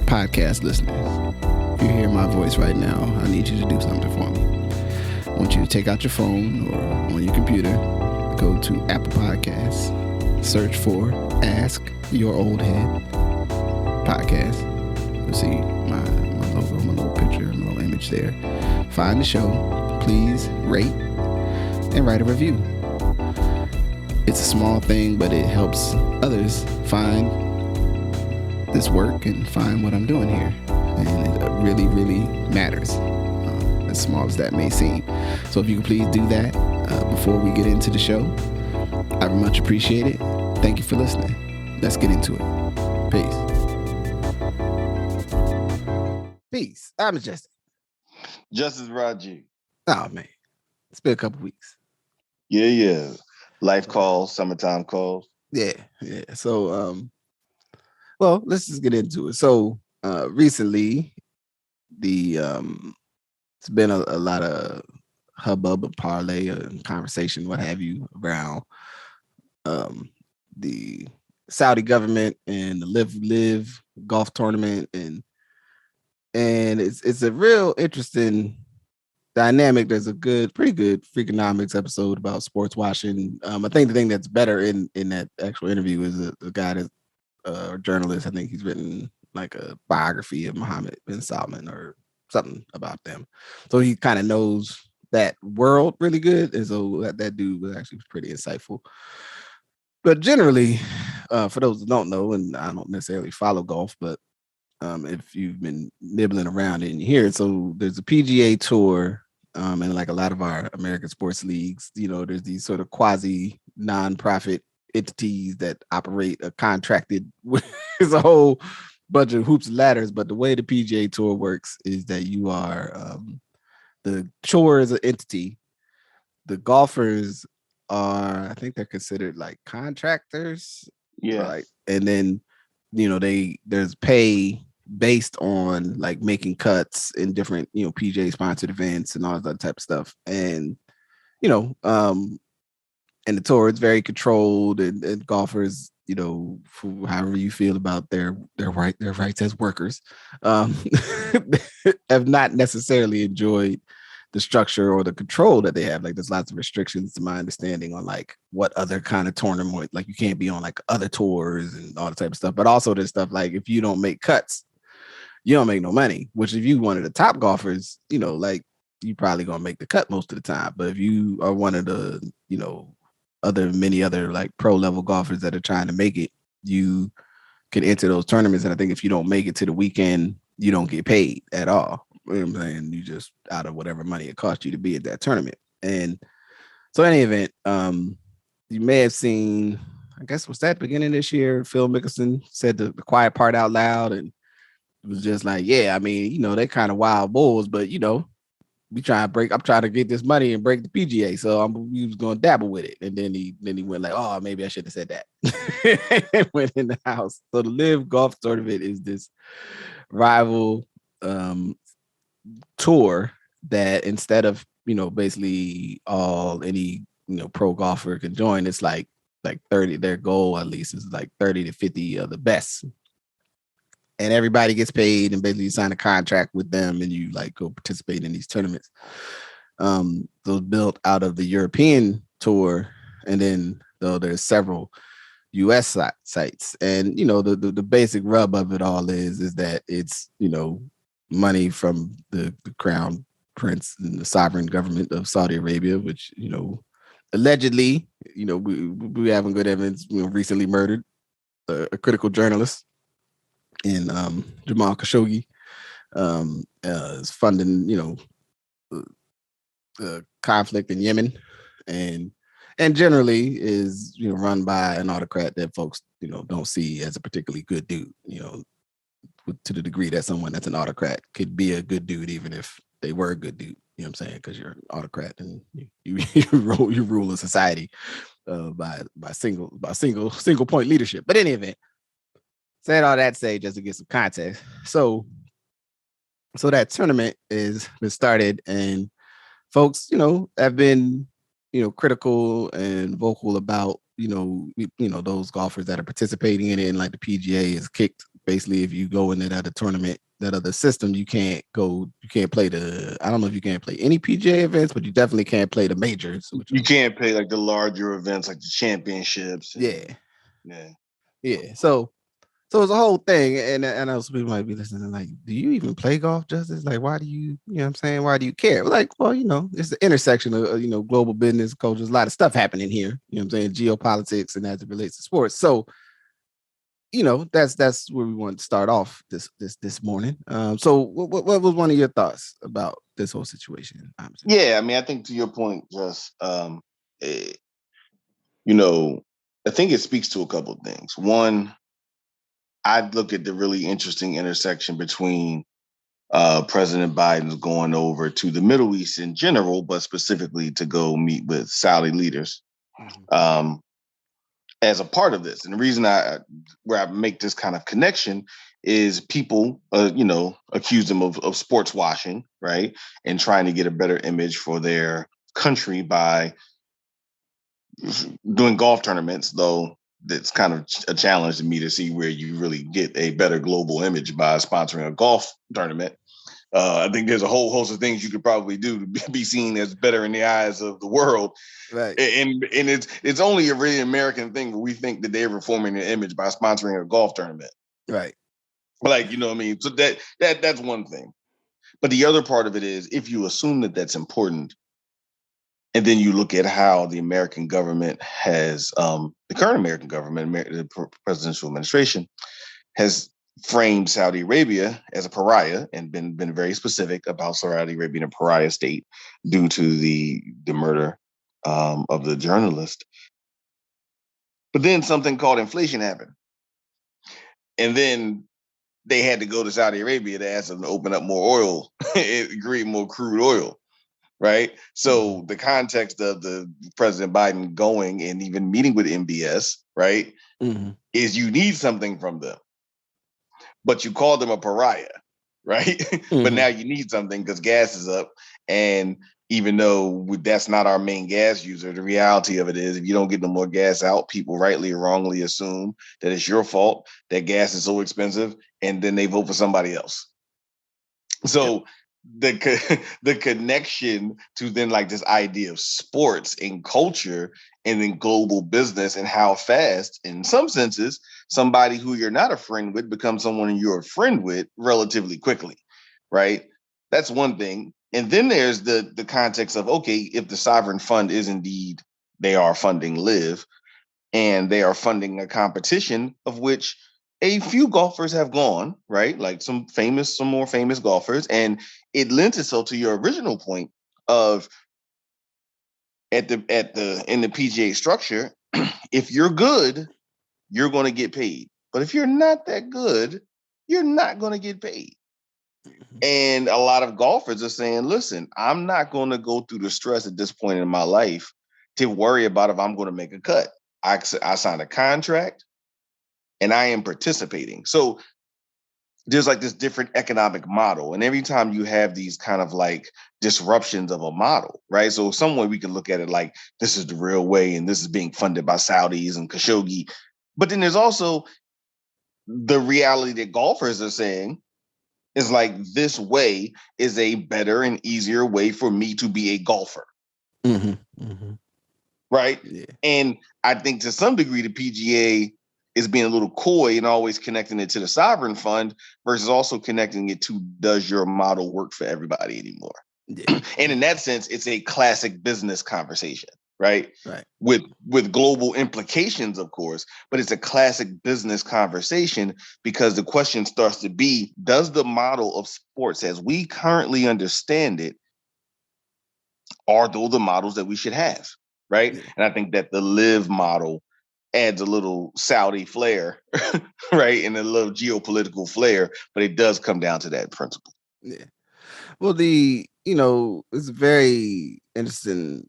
podcast listeners, if you hear my voice right now, I need you to do something for me. I want you to take out your phone or on your computer, go to Apple Podcasts, search for Ask Your Oldhead podcast. You'll see my logo, my little picture, my little image there. Find the show. Please rate and write a review. It's a small thing, but it helps others find this work and find what I'm doing here. And it really, really matters, as small as that may seem. So if you can please do that before we get into the show, I would much appreciate it. Thank you for listening. Let's get into it. Peace. Peace. I'm Justice. Justice Rajee. Oh, man. It's been a couple weeks. Yeah. Life calls, summertime calls. Yeah. So, well, let's just get into it. So, recently, it's been a lot of hubbub, a parlay, a conversation, what have you, around the Saudi government and the LIV golf tournament, and it's a real interesting dynamic. There's a pretty good Freakonomics episode about sports washing. I think the thing that's better in that actual interview is the guy that's a journalist. I think he's written like a biography of Mohammed bin Salman or something about them. So he kind of knows that world really good. And so that dude was actually pretty insightful. But generally, for those that don't know, and I don't necessarily follow golf, but if you've been nibbling around it and you hear it, so there's a PGA Tour, and like a lot of our American sports leagues, there's these sort of quasi nonprofit entities that operate a contracted. There's a whole bunch of hoops and ladders, but the way the PGA Tour works is that you are the tour is an entity. The golfers are, I think they're considered like contractors. Yeah. Right. And then, there's pay based on like making cuts in different, PGA sponsored events and all that type of stuff. And, and the tour is very controlled, and golfers, however you feel about their rights as workers, have not necessarily enjoyed the structure or the control that they have. Like, there's lots of restrictions, to my understanding, on like what other kind of tournament, like you can't be on like other tours and all the type of stuff. But also there's stuff like if you don't make cuts, you don't make no money. Which if you one of the top golfers, like you probably gonna make the cut most of the time. But if you are one of the, many other like pro level golfers that are trying to make it, you can enter those tournaments. And I think if you don't make it to the weekend, you don't get paid at all. You know what I'm saying? You just out of whatever money it cost you to be at that tournament. And so in any event, you may have seen, I guess, was that beginning of this year, Phil Mickelson said the quiet part out loud, and it was just like, yeah, I mean, they kind of wild bulls, but I'm trying to get this money and break the PGA. So he was going to dabble with it. And then he went like, oh, maybe I should have said that. And went in the house. So the LIV golf tournament is this rival tour that, instead of, basically any pro golfer can join, it's like 30, their goal at least is like 30 to 50 of the best. And everybody gets paid, and basically you sign a contract with them and you like go participate in these tournaments. Those built out of the European tour. And then though there's several US sites, and the basic rub of it all is that it's, money from the crown prince and the sovereign government of Saudi Arabia, which, allegedly, we haven't good evidence, recently murdered a critical journalist in Jamal Khashoggi, is funding, conflict in Yemen, and generally is, run by an autocrat that folks, don't see as a particularly good dude, to the degree that someone that's an autocrat could be a good dude, even if they were a good dude. You know what I'm saying? Because you're an autocrat and you rule a society by single point leadership. But in any event, saying all that, just to get some context. So that tournament is been started, and folks, have been, critical and vocal about, those golfers that are participating in it, and like the PGA has kicked basically if you go in that other tournament, that other system, you can't play I don't know if you can't play any PGA events, but you definitely can't play the majors. You can't play like the larger events like the championships. Yeah. Yeah. So it's a whole thing. And I know some people might be listening like, do you even play golf, Justice? Like, why do you know what I'm saying? Why do you care? Like, well, it's the intersection of, global business, cultures, a lot of stuff happening here. You know what I'm saying? Geopolitics and as it relates to sports. So, that's where we want to start off this morning. So what was one of your thoughts about this whole situation? Yeah, I mean, I think to your point, just I think it speaks to a couple of things. One, I'd look at the really interesting intersection between President Biden's going over to the Middle East in general, but specifically to go meet with Saudi leaders as a part of this. And the reason where I make this kind of connection is people, accuse them of sports washing, right? And trying to get a better image for their country by doing golf tournaments, though it's kind of a challenge to me to see where you really get a better global image by sponsoring a golf tournament. I think there's a whole host of things you could probably do to be seen as better in the eyes of the world. Right. And it's only a really American thing where we think that they're reforming their image by sponsoring a golf tournament. Right. Like, you know what I mean? So that's one thing. But the other part of it is if you assume that that's important, and then you look at how the American government has, the current American government, the presidential administration, has framed Saudi Arabia as a pariah and been very specific about Saudi Arabia being a pariah state due to the murder of the journalist. But then something called inflation happened. And then they had to go to Saudi Arabia to ask them to open up more oil, create more crude oil. Right. So the context of the President Biden going and even meeting with MBS, right, is you need something from them, but you call them a pariah, right? But now you need something because gas is up. And even though that's not our main gas user, the reality of it is if you don't get no more gas out, people rightly or wrongly assume that it's your fault that gas is so expensive, and then they vote for somebody else. So the connection to then like this idea of sports and culture and then global business and how fast, in some senses, somebody who you're not a friend with becomes someone you're a friend with relatively quickly, right? That's one thing. And then there's the context of, okay, if the sovereign fund is indeed, they are funding LIV, and they are funding a competition of which a few golfers have gone, right? Like some more famous golfers. And it lends itself to your original point of in the PGA structure, if you're good, you're going to get paid. But if you're not that good, you're not going to get paid. And a lot of golfers are saying, listen, I'm not going to go through the stress at this point in my life to worry about if I'm going to make a cut. I signed a contract and I am participating. So there's like this different economic model. And every time you have these kind of like disruptions of a model, right? So some way we can look at it like this is the real way and this is being funded by Saudis and Khashoggi. But then there's also the reality that golfers are saying is like this way is a better and easier way for me to be a golfer. Right. Yeah. And I think to some degree, the PGA is being a little coy and always connecting it to the sovereign fund versus also connecting it to, does your model work for everybody anymore? Yeah. And in that sense, it's a classic business conversation, right? Right. With global implications, of course, but it's a classic business conversation because the question starts to be, does the model of sports as we currently understand it, are those the models that we should have? Right. Yeah. And I think that the LIV model adds a little Saudi flair, right? And a little geopolitical flair, but it does come down to that principle. Yeah. Well, it's very interesting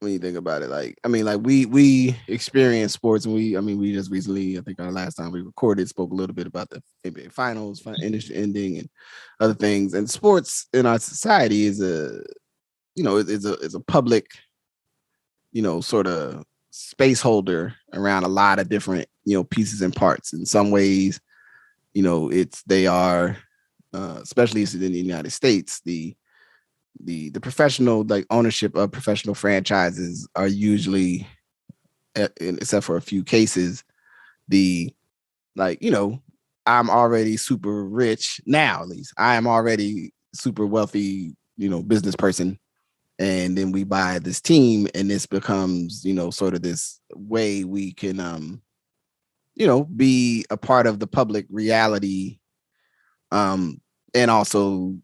when you think about it. Like, I mean, like we experience sports and we just recently, I think our last time we recorded, spoke a little bit about the NBA finals, industry ending and other things. And sports in our society is a public, sort of space holder around a lot of different, pieces and parts. In some ways, they are, especially in the United States, the professional like ownership of professional franchises are usually, except for a few cases, the like I'm already super rich now. At least I am already super wealthy, business person, and then we buy this team, and this becomes sort of this way we can be a part of the public reality, um and also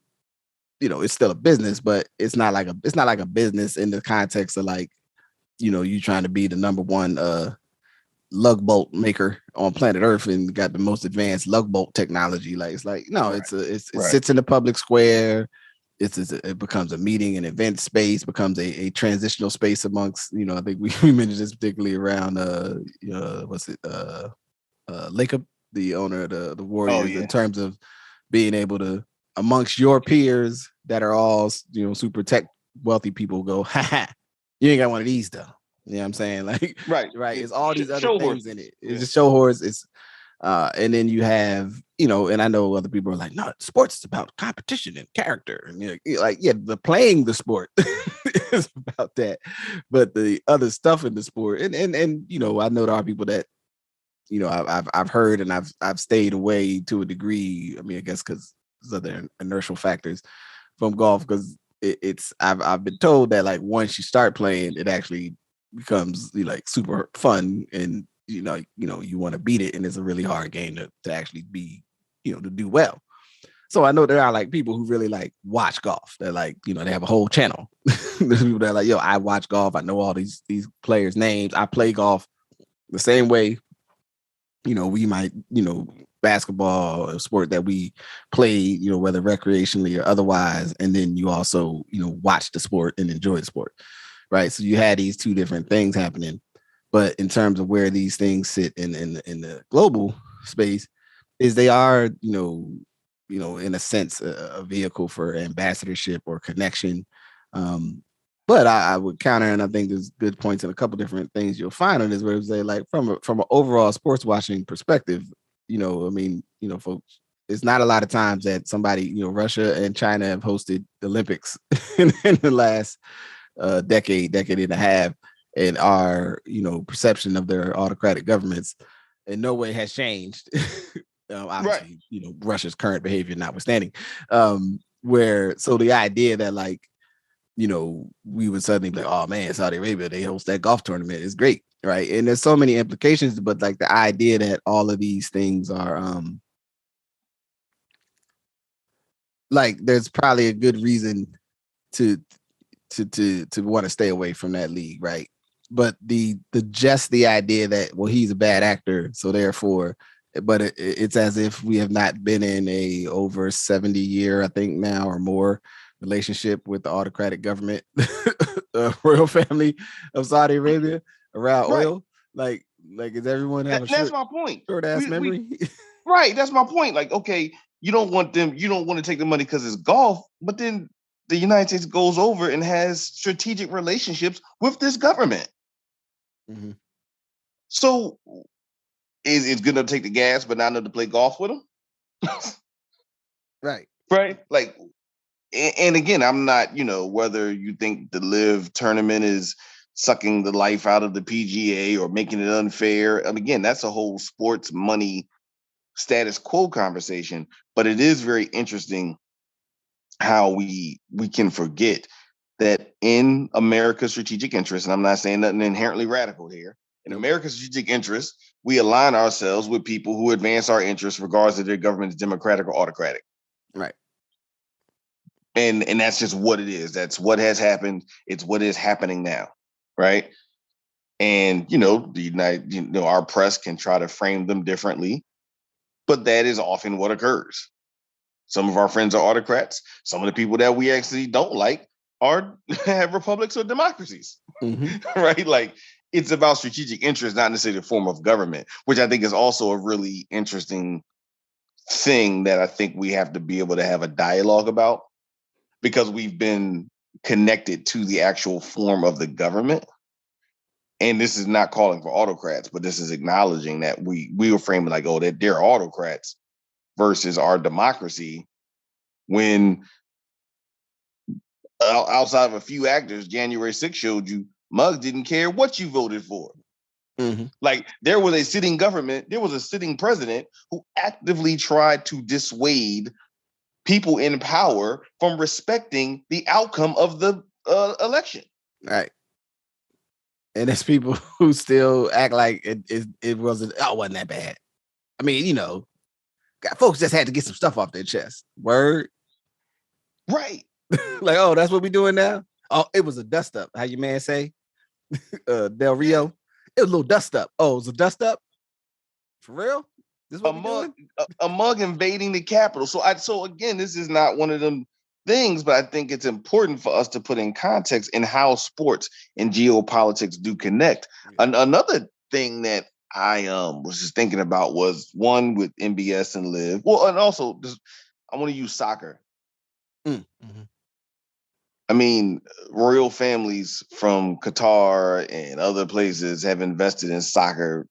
it's still a business, but it's not like a business in the context of like you trying to be the number one lug bolt maker on planet Earth and got the most advanced lug bolt technology. Like it's like no, Right. it sits in the public square. It becomes a meeting and event space, becomes a transitional space amongst I think we mentioned this particularly around what's it Lacob, the owner of the Oh Warriors, in yeah. terms of being able to amongst your peers that are all super tech wealthy people go, you ain't got one of these though. You know what I'm saying? Like, Right. right. It's all these other Show things in horses. it. It's Yeah. just show horse. It's and then you have, and I know other people are like, no, sports is about competition and character. And you're like, yeah, the playing the sport is about that. But the other stuff in the sport, and I know there are people that I've heard and I've stayed away to a degree. I mean, I guess because there's other inertial factors from golf, because it's I've been told that like once you start playing, it actually becomes like super fun, and you want to beat it, and it's a really hard game to actually be to do well. So I know there are like people who really like watch golf. They're like, they have a whole channel. There's people that are like, yo, I watch golf. I know all these players' names. I play golf the same way we might, basketball, a sport that we play, whether recreationally or otherwise. And then you also, watch the sport and enjoy the sport. Right. So you had these two different things happening. But in terms of where these things sit in the global space, is they are, in a sense, a vehicle for ambassadorship or connection. But I would counter, and I think there's good points and a couple different things you'll find on this, where it's like from an overall sports watching perspective, I mean, folks, it's not a lot of times that somebody, Russia and China have hosted the Olympics in the last decade and a half, and our, perception of their autocratic governments in no way has changed. Right. Obviously, Russia's current behavior notwithstanding. Where so the idea that like, we would suddenly be like, oh man, Saudi Arabia, they host that golf tournament. It's great. Right. And there's so many implications, but like the idea that all of these things are like there's probably a good reason to to want to stay away from that league, right? But the idea that well he's a bad actor, so therefore, but it's as if we have not been in a over 70-year, I think now or more, relationship with the autocratic government, royal family of Saudi Arabia around Right. oil. Like does everyone have a That's short my point. ass We memory? right. That's my point. Like, okay, you don't want them. You don't want to take the money because it's golf, but then the United States goes over and has strategic relationships with this government. Mhm. So is it's good enough to take the gas, but not enough to play golf with them, Right. right? Like, and again, I'm not, whether you think the Live tournament is sucking the life out of the PGA or making it unfair. Again, that's a whole sports money status quo conversation. But it is very interesting how we can forget that in America's strategic interest, and I'm not saying nothing inherently radical here, in Nope. America's strategic interest, we align ourselves with people who advance our interests regardless of their government is democratic or autocratic. Right. And that's just what it is. That's what has happened. It's what is happening now. Right. And the United, our press can try to frame them differently, but that is often what occurs. Some of our friends are autocrats. Some of the people that we actually don't like are have republics or democracies. Mm-hmm. Right? Like it's about strategic interest, not necessarily a form of government, which I think is also a really interesting thing that I think we have to be able to have a dialogue about because we've been connected to the actual form of the government. And this is not calling for autocrats, but this is acknowledging that we were framing like, oh, that they're autocrats. versus our democracy when outside of a few actors, January 6th showed you mugs didn't care what you voted for. Mm-hmm. Like there was a sitting government, there was a sitting president who actively tried to dissuade people in power from respecting the outcome of the election. Right. And there's people who still act like it wasn't that bad. I mean, you know, folks just had to get some stuff off their chest. Word. Right. Like, oh, that's what we doing now? Oh, it was a dust up. How your man say? Del Rio. It was a little dust up. Oh, it was a dust up? For real? This is what we doing? A mug invading the Capitol. So again, this is not one of them things, but I think it's important for us to put in context in how sports and geopolitics do connect. Yeah. Another thing that I was just thinking about was one with MBS and LIV. Well, and also I want to use soccer. Mm-hmm. I mean, royal families from Qatar and other places have invested in soccer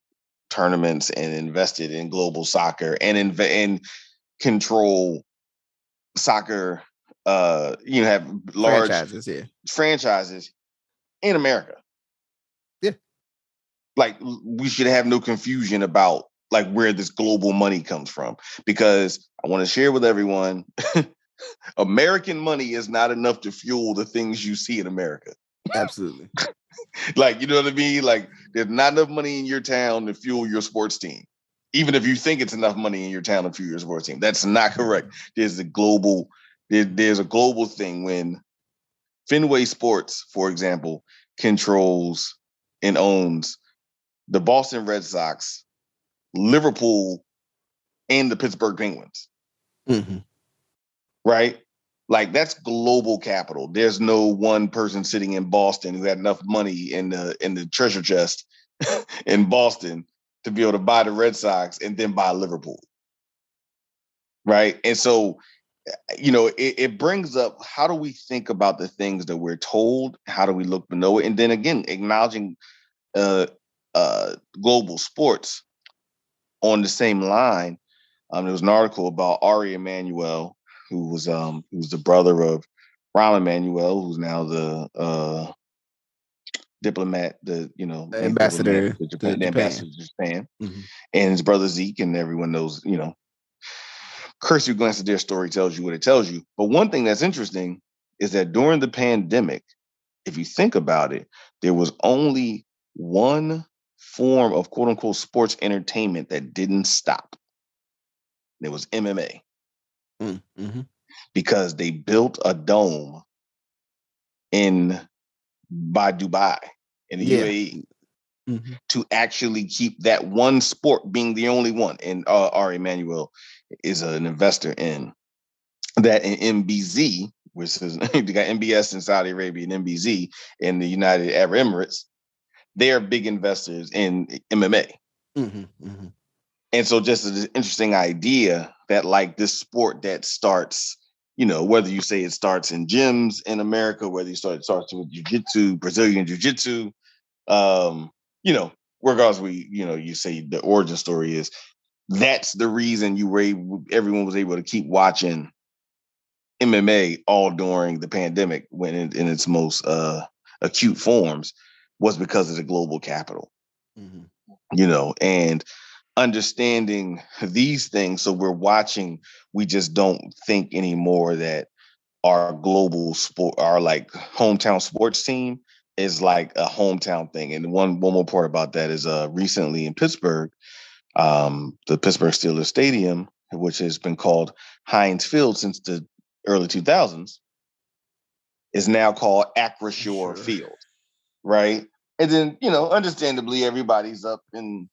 tournaments and invested in global soccer and control soccer. Have large franchises in America. Yeah, like we should have no confusion about like where this global money comes from, because I want to share with everyone. American money is not enough to fuel the things you see in America. Absolutely. Like, you know what I mean? Like, there's not enough money in your town to fuel your sports team. Even if you think it's enough money in your town to fuel your sports team, that's not correct. There's a global thing when Fenway Sports, for example, controls and owns the Boston Red Sox, Liverpool, and the Pittsburgh Penguins. Mm-hmm. Right? Like that's global capital. There's no one person sitting in Boston who had enough money in the treasure chest in Boston to be able to buy the Red Sox and then buy Liverpool. Right? And so, it brings up, how do we think about the things that we're told? How do we look below it? And then again, acknowledging global sports on the same line. There was an article about Ari Emanuel, who's the brother of Rahm Emanuel, who's now the diplomat, ambassador to Japan, the ambassador to Japan, mm-hmm. and his brother Zeke, and everyone knows, cursory glance at their story tells you what it tells you. But one thing that's interesting is that during the pandemic, if you think about it, there was only one form of quote unquote sports entertainment that didn't stop. It was MMA. Mm-hmm. Because they built a dome by Dubai in the UAE mm-hmm. to actually keep that one sport being the only one. And Ari Emanuel is an investor in that, in MBZ, which is they got MBS in Saudi Arabia and MBZ in the United Arab Emirates. They are big investors in MMA. Mm-hmm. Mm-hmm. And so just an interesting idea that like this sport that starts, whether you say it starts in gyms in America, whether it starts with jiu-jitsu, Brazilian jiu-jitsu, regardless, you say the origin story is, that's the reason everyone was able to keep watching MMA all during the pandemic when in its most acute forms, was because of the global capital, and understanding these things. So we're watching, we just don't think anymore that our global sport, our like hometown sports team is like a hometown thing. And one more part about that is recently in Pittsburgh, the Pittsburgh Steelers Stadium, which has been called Heinz Field since the early 2000s, is now called Acrisure Field. Right. And then, understandably, everybody's up in,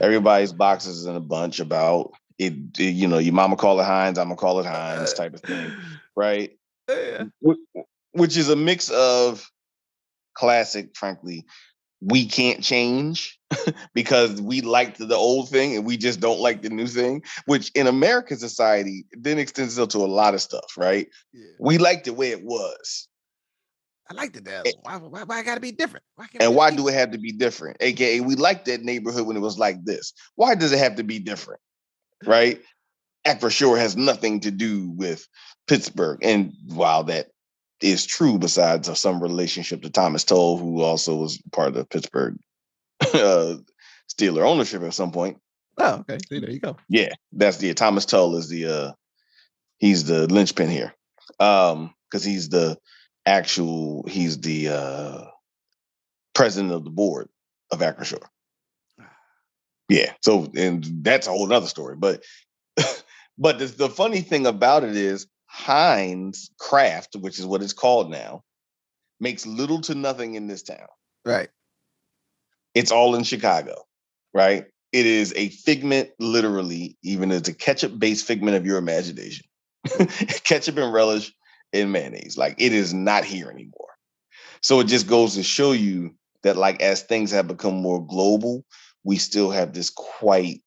everybody's boxes in a bunch about it. Your mama call it Heinz, I'm gonna call it Heinz type of thing. Right. Yeah. Which is a mix of classic, frankly, we can't change because we liked the old thing and we just don't like the new thing, which in American society then extends to a lot of stuff, right? Yeah. We liked the way it was. I liked it that. Why I gotta be different? Why do it have to be different? AKA, we liked that neighborhood when it was like this. Why does it have to be different? right? Acrisure has nothing to do with Pittsburgh. And while that is true, besides some relationship to Thomas Tull, who also was part of the Pittsburgh Steeler ownership at some point. Oh, okay. See, there you go. Yeah, that's the Thomas Tull is the he's the linchpin here. Because he's the president of the board of Acrisure. Yeah. So, and that's a whole nother story. But the funny thing about it is Heinz Kraft, which is what it's called now, makes little to nothing in this town. Right. It's all in Chicago, right? It is a figment, literally, even it's a ketchup-based figment of your imagination. Ketchup and relish and mayonnaise. Like, it is not here anymore. So it just goes to show you that, like, as things have become more global, we still have this quite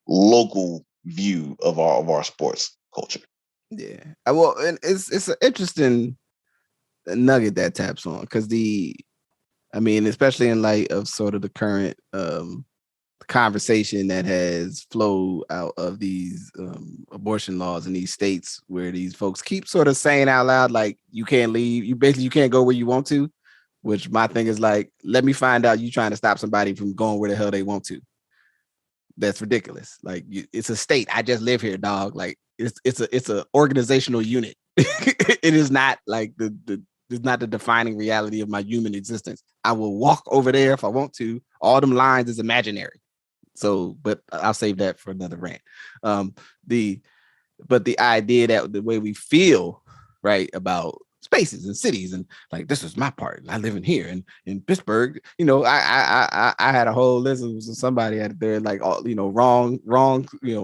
local view of our sports culture. Yeah. Well, and it's an interesting nugget that taps on, because especially in light of sort of the current conversation that has flowed out of these abortion laws in these states, where these folks keep sort of saying out loud, like, you can't leave, you can't go where you want to, which my thing is like, let me find out you trying to stop somebody from going where the hell they want to. That's ridiculous. Like, it's a state. I just live here, dog. Like, it's a organizational unit. It is not like it's not the defining reality of my human existence. I will walk over there if I want to. All them lines is imaginary. So, but I'll save that for another rant. The idea that the way we feel, right, about spaces and cities, and like, this is my part, and I live in here, and in Pittsburgh, I had a whole list of somebody out there, like, all, wrong,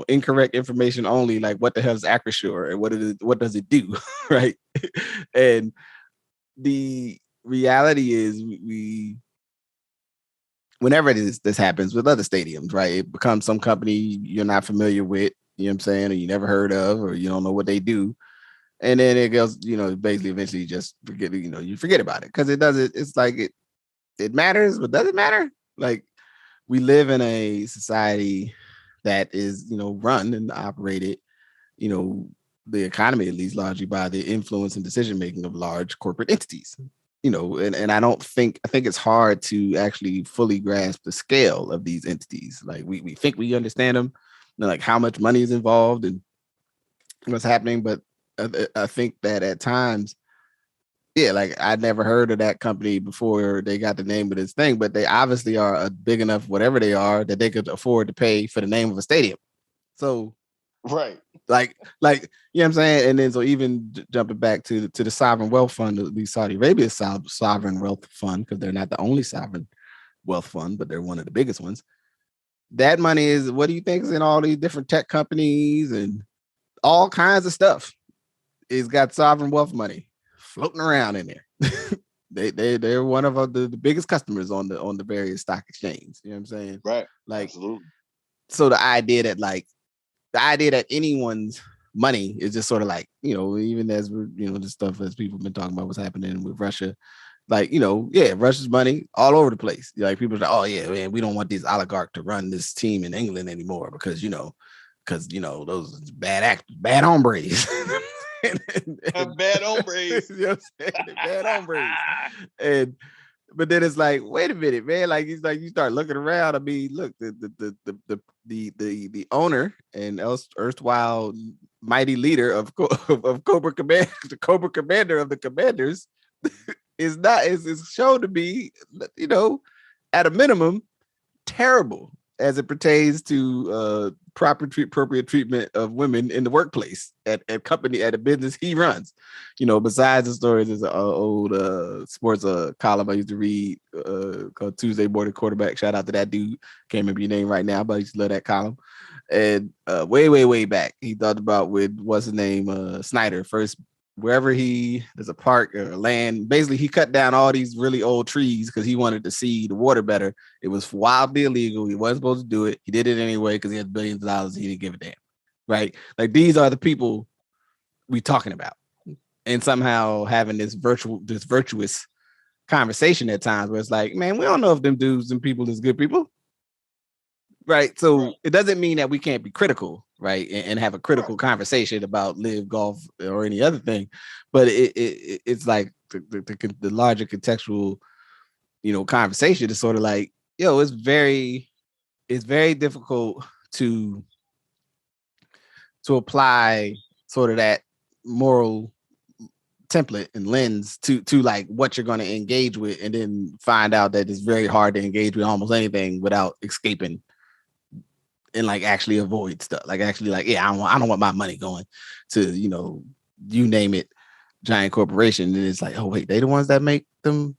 incorrect information only, like, what the hell is Acrisure, and what does it do? Right. And the reality is, we whenever this happens with other stadiums, right, it becomes some company you're not familiar with, you know what I'm saying, or you never heard of, or you don't know what they do. And then it goes, basically eventually you just forget, you forget about it, because it's like it matters, but does it matter? Like, we live in a society that is, run and operated, the economy, at least, largely by the influence and decision making of large corporate entities. And I think it's hard to actually fully grasp the scale of these entities. Like, we think we understand them, like how much money is involved and what's happening, but I think that at times, yeah, like, I'd never heard of that company before they got the name of this thing, but they obviously are a big enough, whatever they are, that they could afford to pay for the name of a stadium. So, right, like, you know what I'm saying? And then, so even jumping back to the sovereign wealth fund, the Saudi Arabia sovereign wealth fund, because they're not the only sovereign wealth fund, but they're one of the biggest ones. That money is, what do you think is in all these different tech companies and all kinds of stuff? It's got sovereign wealth money floating around in there. They're one of the biggest customers on the various stock exchanges. You know what I'm saying? Right. Like, absolutely. So the idea that anyone's money is just sort of like, even as we're, the stuff as people have been talking about what's happening with Russia, like, Russia's money all over the place. Like, people are like, oh yeah, man, we don't want these oligarchs to run this team in England anymore, because those bad hombres. Bad hombres. You know what I'm saying? Bad hombres. But then it's like, wait a minute, man. Like, it's like you start looking around. I mean, look, the owner and erstwhile mighty leader of Cobra Command, the Cobra Commander of the Commanders, is shown to be, at a minimum, terrible as it pertains to appropriate treatment of women in the workplace at a business he runs. Besides the stories, there's an old sports column I used to read called Tuesday Morning Quarterback. Shout out to that dude. Can't remember your name right now, but I used to love that column. And way back, he thought about with what's his name, Snyder, first, wherever there's a park or land. Basically, he cut down all these really old trees because he wanted to see the water better. It was wildly illegal. He wasn't supposed to do it. He did it anyway because he had billions of dollars. He didn't give a damn. Right? Like, these are the people we talking about, and somehow having this virtuous conversation at times where it's like, man, we don't know if them dudes and people is good people. Right. So it doesn't mean that we can't be critical, right, and have a critical conversation about live golf or any other thing, but it's like the larger contextual, conversation is sort of like, it's very difficult to apply sort of that moral template and lens to like what you're going to engage with, and then find out that it's very hard to engage with almost anything without escaping and like actually avoid stuff. Like actually like, yeah, I don't want my money going to, you name it, giant corporation. And it's like, oh wait, they the ones that make them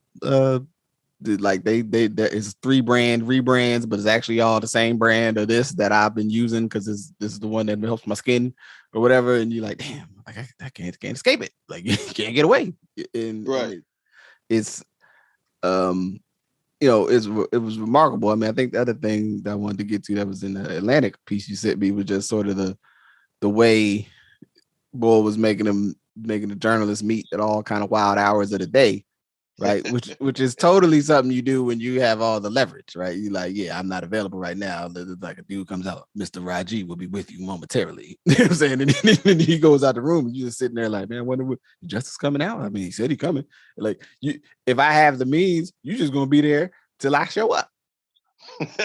like they there is 3 brand rebrands, but it's actually all the same brand of this that I've been using because this is the one that helps my skin or whatever. And you're like, damn, like I can't escape it. Like you can't get away. And it's it was remarkable. I mean, I think the other thing that I wanted to get to that was in the Atlantic piece you sent me was just sort of the way Bull was making the journalists meet at all kind of wild hours of the day, right? Which is totally something you do when you have all the leverage, right? You like, yeah, I'm not available right now. Like a dude comes out, Mr. Rajee will be with you momentarily. You know what I'm saying? And then he goes out the room and you just sitting there like, man, I wonder what Justice coming out. I mean, he said he coming. Like you, if I have the means, you just gonna be there till I show up.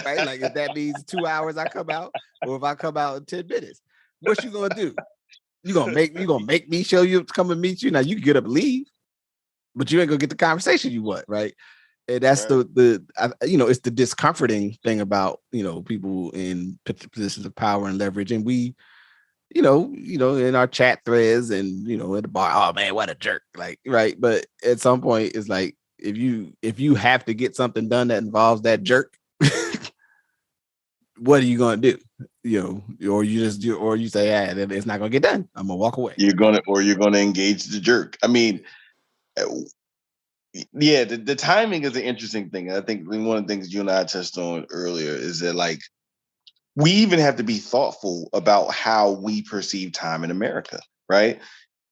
Right? Like if that means 2 hours I come out, or if I come out in 10 minutes, what you gonna do? You gonna make me show you to come and meet you? Now you can get up and leave, but you ain't gonna get the conversation you want, right? And that's it's the discomforting thing about people in positions of power and leverage, and we, in our chat threads and at the bar, oh man, what a jerk, like, right? But at some point, it's like if you have to get something done that involves that jerk, what are you gonna do? Or you just do, or you say, yeah, it's not gonna get done. I'm gonna walk away. You're gonna engage the jerk. I mean, yeah, the timing is an interesting thing. I think one of the things you and I touched on earlier is that like we even have to be thoughtful about how we perceive time in America, right?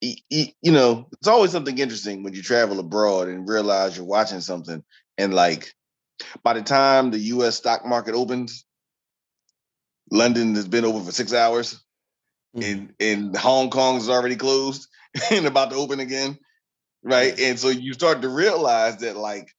It's always something interesting when you travel abroad and realize you're watching something, and like by the time the U.S. stock market opens, London has been open for 6 hours, and Hong Kong is already closed and about to open again, right? Yeah. And so you start to realize that like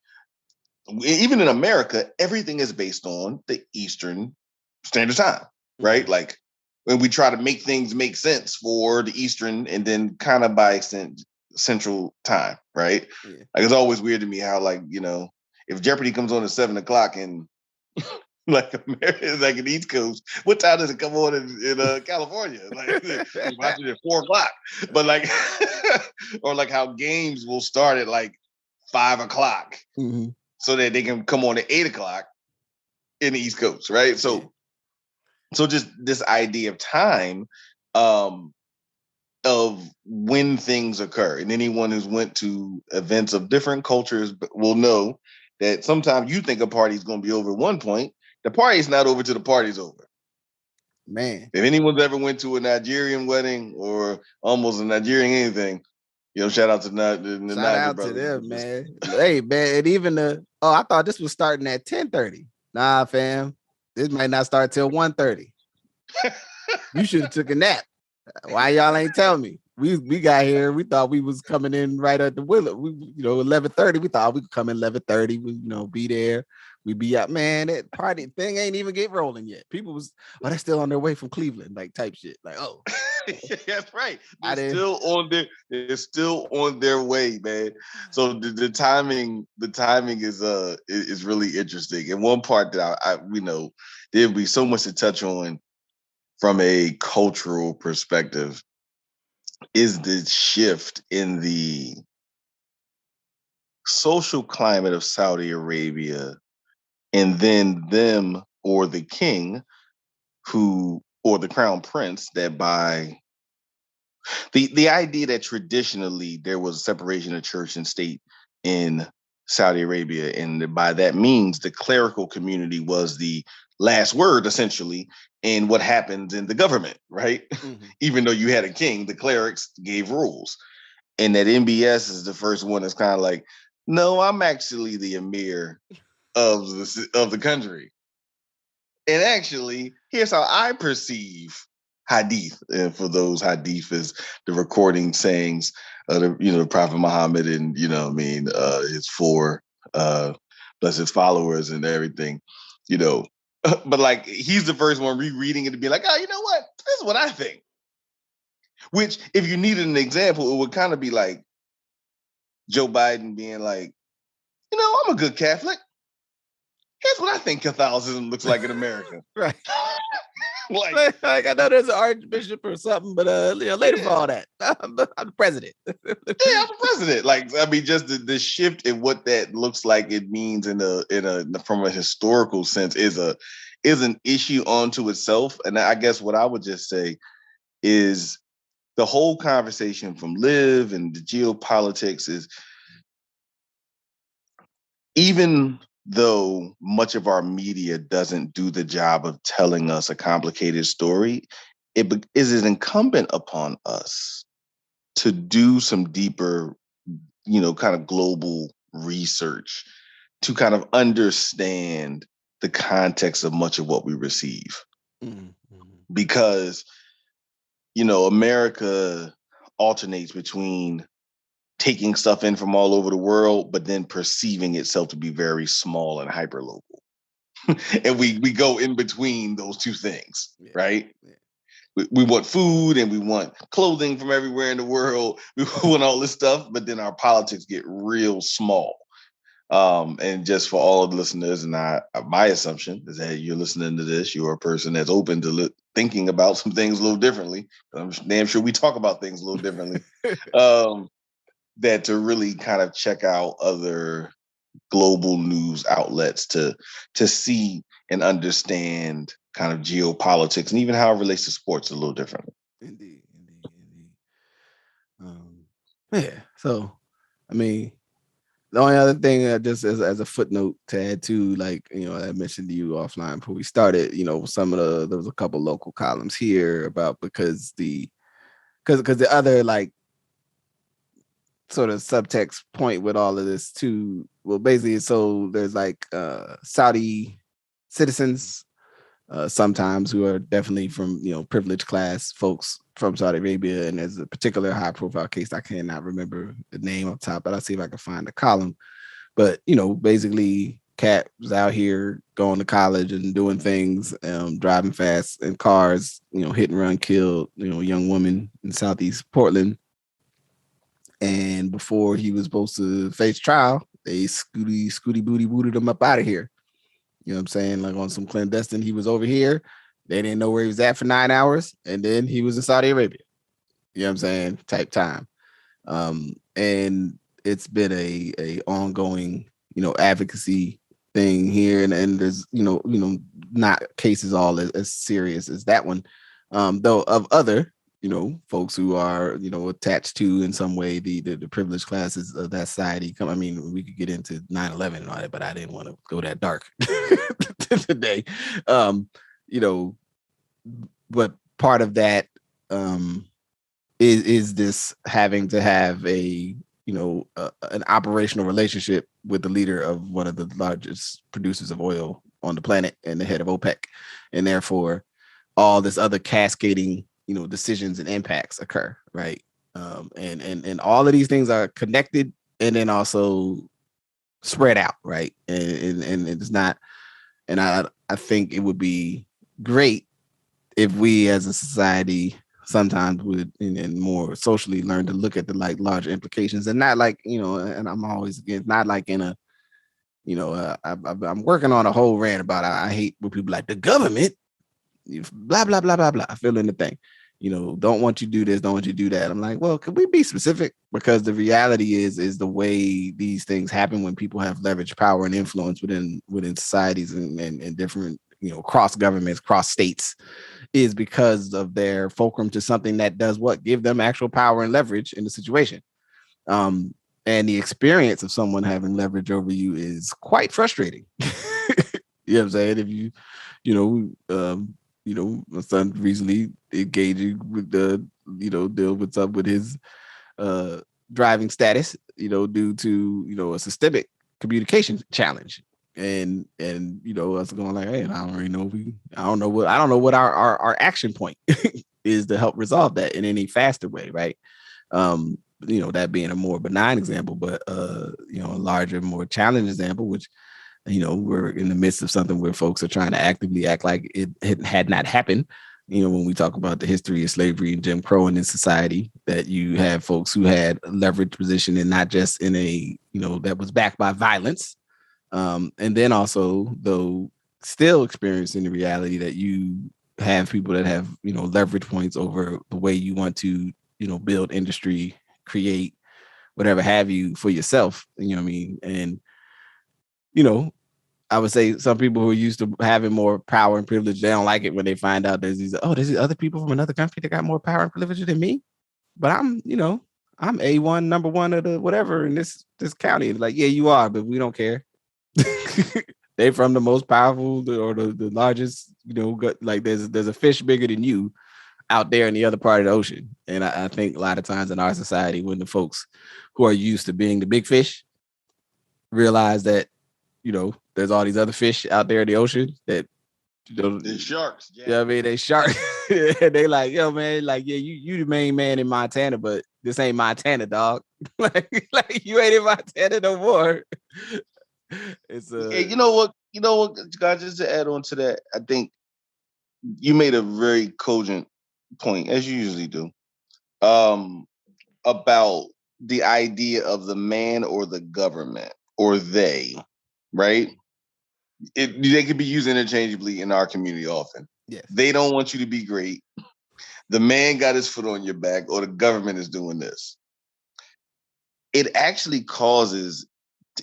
even in America, everything is based on the Eastern Standard Time, right? Like when we try to make things make sense for the Eastern and then kind of by extent Central Time, right? Yeah. Like it's always weird to me how like, if Jeopardy comes on at 7:00 and like America, like in the East Coast, what time does it come on in California? Like you watch it at 4:00, but like, or like how games will start at like 5:00. So that they can come on at 8:00 in the East Coast, right? So just this idea of time, of when things occur, and anyone who's went to events of different cultures will know that sometimes you think a party's going to be over at one point, the party's not over till the party's over. Man, if anyone's ever went to a Nigerian wedding or almost a Nigerian anything, shout out to the shout out brothers. To them, man. Hey, man, and even I thought this was starting at 10:30. Nah, fam, this might not start till 1:30. You should have took a nap. Why y'all ain't tell me? We got here. We thought we was coming in right at the Willow. 11:30. We thought we could come in 11:30. We be there. We be out. Man, that party thing ain't even get rolling yet. People was, they're still on their way from Cleveland, like type shit. Like, oh, that's right. They're still on their way, man. So the timing is really interesting. And one part that I there'd be so much to touch on from a cultural perspective is the shift in the social climate of Saudi Arabia, and then them or the king or the crown prince that by the idea that traditionally there was a separation of church and state in Saudi Arabia, and by that means the clerical community was the last word essentially in what happens in the government, right? Even though you had a king, the clerics gave rules, and that MBS is the first one that's kind of like, no, I'm actually the emir of the country. And actually, here's how I perceive hadith. And for those, hadith is the recording sayings of the Prophet Muhammad and his four blessed followers and everything. But like he's the first one rereading it to be like, oh, you know what? This is what I think. Which, if you needed an example, it would kind of be like Joe Biden being like, I'm a good Catholic. Here's what I think Catholicism looks like in America. Right. like I know there's an archbishop or something, but later for all that, I'm the president. I'm the president. Like, I mean, just the shift in what that looks like, it means from a historical sense is an issue onto itself. And I guess what I would just say is the whole conversation from LIV and the geopolitics is, even though much of our media doesn't do the job of telling us a complicated story, it is incumbent upon us to do some deeper, kind of global research to kind of understand the context of much of what we receive. Mm-hmm. Because, America alternates between taking stuff in from all over the world, but then perceiving itself to be very small and hyper local. And we go in between those two things, right? Yeah. We want food and we want clothing from everywhere in the world. We want all this stuff, but then our politics get real small. And just for all of the listeners, and my assumption is that you're listening to this, you're a person that's open to thinking about some things a little differently. I'm damn sure we talk about things a little differently. That to really kind of check out other global news outlets to see and understand kind of geopolitics and even how it relates to sports a little differently. Indeed. Yeah. So, I mean, the only other thing, just as a footnote to add to, like, I mentioned to you offline before we started, there was a couple local columns here about because the other, like, sort of subtext point with all of this too, well, basically, so there's like Saudi citizens sometimes who are definitely from privileged class folks from Saudi Arabia, and there's a particular high profile case I cannot remember the name up top, but I'll see if I can find the column. But basically Cat was out here going to college and doing things, driving fast in cars, hit and run, killed young woman in Southeast Portland. And before he was supposed to face trial, they scooty booted him up out of here. You know what I'm saying? Like on some clandestine, he was over here. They didn't know where he was at for 9 hours. And then he was in Saudi Arabia. You know what I'm saying? Type time. And it's been a ongoing, advocacy thing here. And there's, not cases all as serious as that one. Though of other, folks who are, attached to in some way the privileged classes of that society. I mean, we could get into 9/11 and all that, but I didn't want to go that dark today. But part of that is this having to have an operational relationship with the leader of one of the largest producers of oil on the planet and the head of OPEC, and therefore all this other cascading decisions and impacts occur, right? And all of these things are connected and then also spread out, right? And it's not, and I think it would be great if we as a society sometimes would and more socially learn to look at the like larger implications and not like, and I'm always again not like in a, I'm working on a whole rant about I hate when people like the government blah blah blah blah blah. I feel in the thing, don't want you to do this, don't want you to do that. I'm like, well, could we be specific? Because the reality is the way these things happen when people have leverage, power, and influence within societies and different, cross governments, cross states, is because of their fulcrum to something that does what? Give them actual power and leverage in the situation. And the experience of someone having leverage over you is quite frustrating. You know what I'm saying? If my son recently engaging with the, deal what's up with his driving status, due to, a systemic communication challenge. and us going like, hey, I don't know what our action point is to help resolve that in any faster way, right? That being a more benign example, but a larger, more challenging example, which we're in the midst of something where folks are trying to actively act like it had not happened. When we talk about the history of slavery and Jim Crow in this society, that you have folks who had a leveraged position and not just in a, that was backed by violence. And then also, though, still experiencing the reality that you have people that have, leverage points over the way you want to, build industry, create whatever have you for yourself. You know what I mean? And, you know, I would say some people who are used to having more power and privilege, they don't like it when they find out there's these other people from another country that got more power and privilege than me. But I'm A1, number one of the whatever in this county. Like, yeah, you are, but we don't care. They from the most powerful or the largest, like there's a fish bigger than you out there in the other part of the ocean. And I think a lot of times in our society, when the folks who are used to being the big fish realize that, there's all these other fish out there in the ocean that, the sharks. Yeah, you know what I mean? They sharks. They like, yo, man, like, yeah, you the main man in Montana, but this ain't Montana, dog. like you ain't in Montana no more. It's you know what, guys, just to add on to that, I think you made a very cogent point, as you usually do, about the idea of the man or the government or they, right? They could be used interchangeably in our community often. yes. They don't want you to be great. The man got his foot on your back, or the government is doing this. It actually causes,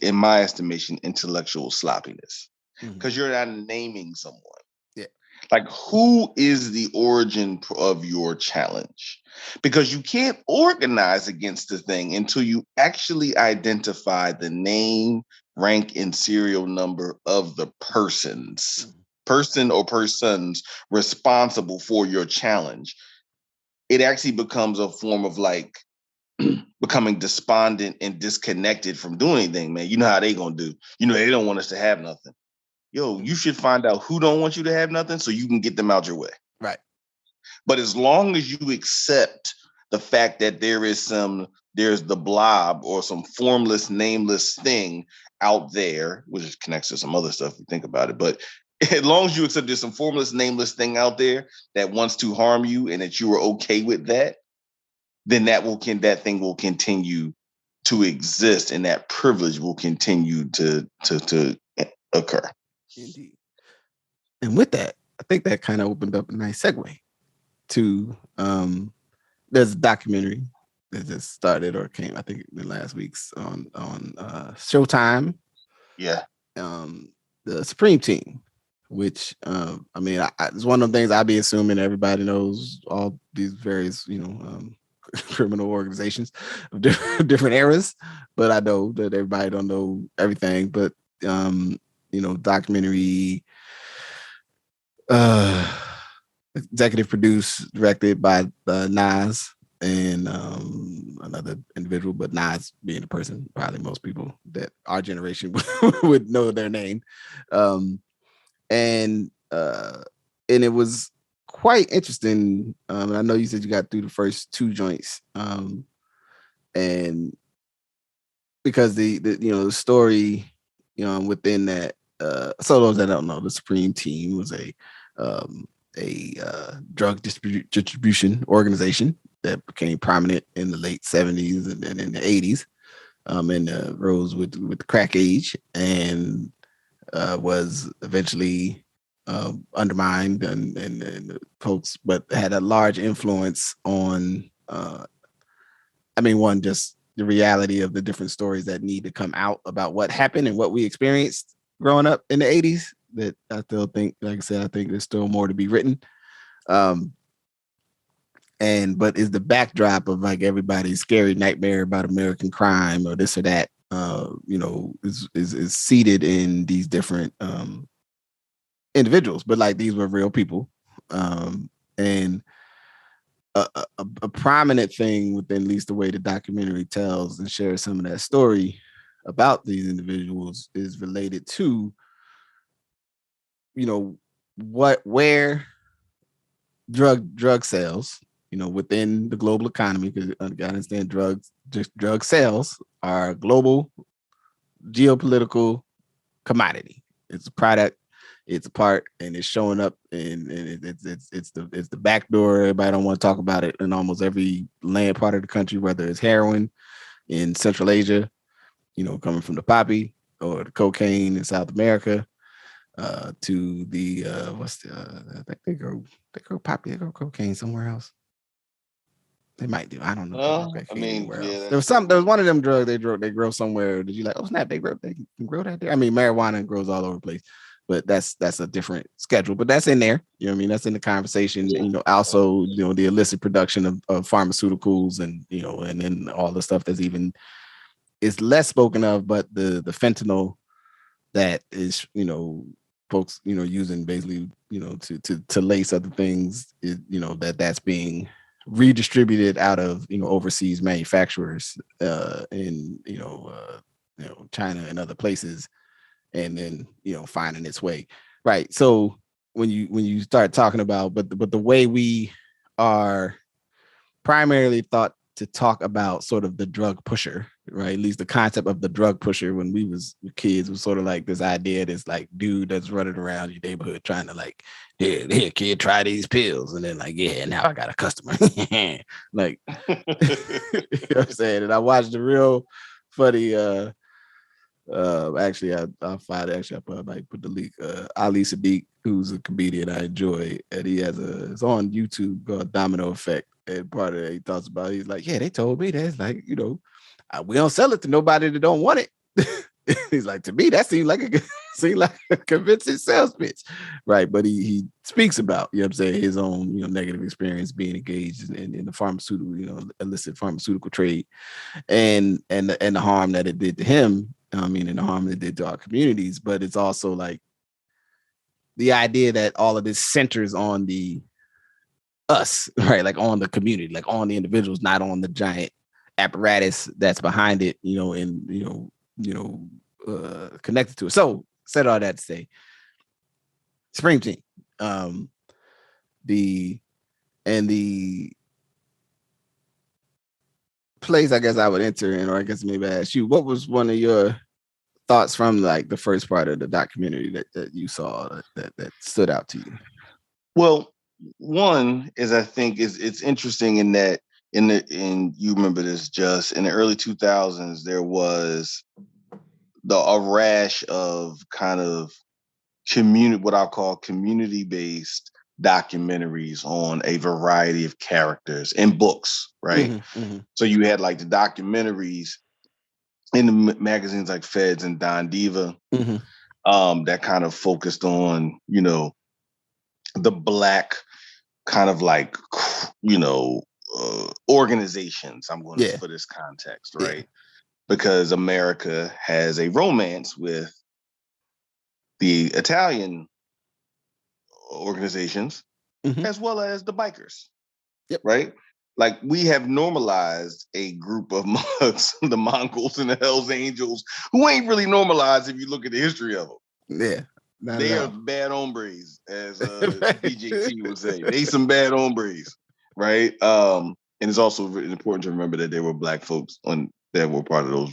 in my estimation, intellectual sloppiness because you're not naming someone. Yeah. Like, who is the origin of your challenge? Because you can't organize against the thing until you actually identify the name, rank, and serial number of the person or persons responsible for your challenge. It actually becomes a form of like becoming despondent and disconnected from doing anything, man. You know how they gonna do. They don't want us to have nothing. Yo, you should find out who don't want you to have nothing so you can get them out your way. Right. But as long as you accept the fact that there's the blob or some formless, nameless thing out there, which connects to some other stuff if you think about it. But as long as you accept there's some formless, nameless thing out there that wants to harm you and that you are okay with that, then that thing will continue to exist and that privilege will continue to occur. Indeed. And with that, I think that kind of opened up a nice segue to there's a documentary that just started or came, I think, in last week's on Showtime. Yeah. The Supreme Team, which it's one of the things I'd be assuming everybody knows all these various, criminal organizations of different eras, but I know that everybody don't know everything. But documentary, executive produced, directed by Nas and another individual, but Nas being a person, probably most people that our generation would know their name. And it was quite interesting. And I know you said you got through the first two joints, and because the story, within that. So those that don't know, the Supreme Team was a drug distribution organization that became prominent in the late 70s and in the 80s, and rose with the crack age and was eventually undermined and folks, but had a large influence on, one, just the reality of the different stories that need to come out about what happened and what we experienced growing up in the 80s. That I still think, like I said, I think there's still more to be written. But is the backdrop of like everybody's scary nightmare about American crime or this or that, is seated in these different individuals, but like these were real people. And a prominent thing within at least the way the documentary tells and shares some of that story about these individuals is related to, where drug sales, within the global economy, because I understand drug sales are a global geopolitical commodity. It's a product, it's a part, and it's showing up, and it's the back door. Everybody don't want to talk about it in almost every land part of the country, whether it's heroin in Central Asia, coming from the poppy, or the cocaine in South America, to the I think they grow poppy, they grow cocaine somewhere else. They might do. I don't know if they grow cocaine anywhere else. There was one of them drugs they grow somewhere. Did you like? Oh snap! They can grow that there. I mean, marijuana grows all over the place, but that's a different schedule. But that's in there. You know what I mean? That's in the conversation. Yeah. Also, the illicit production of pharmaceuticals, and and then all the stuff that's even is less spoken of, but the fentanyl that is, folks, using basically, to lace other things, is, that's being redistributed out of, overseas manufacturers, in, China and other places, and then, finding its way. Right. So when you start talking about, but the way we are primarily thought to talk about sort of the drug pusher, right? At least the concept of the drug pusher when we was kids was sort of like this idea, this like dude that's running around your neighborhood trying to like, here, kid, try these pills, and then like, yeah, now I got a customer. Like, you know what I'm saying? And I watched a real funny actually, I'll find it. Actually, I might put the link. Ali Sadiq, who's a comedian I enjoy, and it's on YouTube called Domino Effect. And part of it, he talks about, he's like, yeah, they told me that. It's like, we don't sell it to nobody that don't want it. He's like, to me, that seemed like a convincing sales pitch, right? But he speaks about, I'm saying, his own, negative experience being engaged in the pharmaceutical, illicit pharmaceutical trade, and the harm that it did to him. I mean, and the harm that it did to our communities. But it's also like the idea that all of this centers on the us, right? Like on the community, like on the individuals, not on the giant apparatus that's behind it, and connected to it. So said all that to say, Supreme Team, the place I guess I would enter in, or I guess maybe I ask you, what was one of your thoughts from like the first part of the documentary that you saw that stood out to you? Well, one is, I think it's interesting in that in you remember this, just in the early 2000s there was a rash of kind of what I'll call community-based documentaries on a variety of characters in books, right? Mm-hmm. So you had like the documentaries in the magazines like Feds and Don Diva, that kind of focused on, the Black kind of like, organizations, I'm going to, for this context, right? Yeah. Because America has a romance with the Italian organizations, as well as the bikers, right? Like, we have normalized a group of mugs, the Mongols and the Hells Angels, who ain't really normalized if you look at the history of them. Yeah. They are bad hombres, as BJT would say. They some bad hombres, right? And it's also important to remember that there were Black folks that were part of those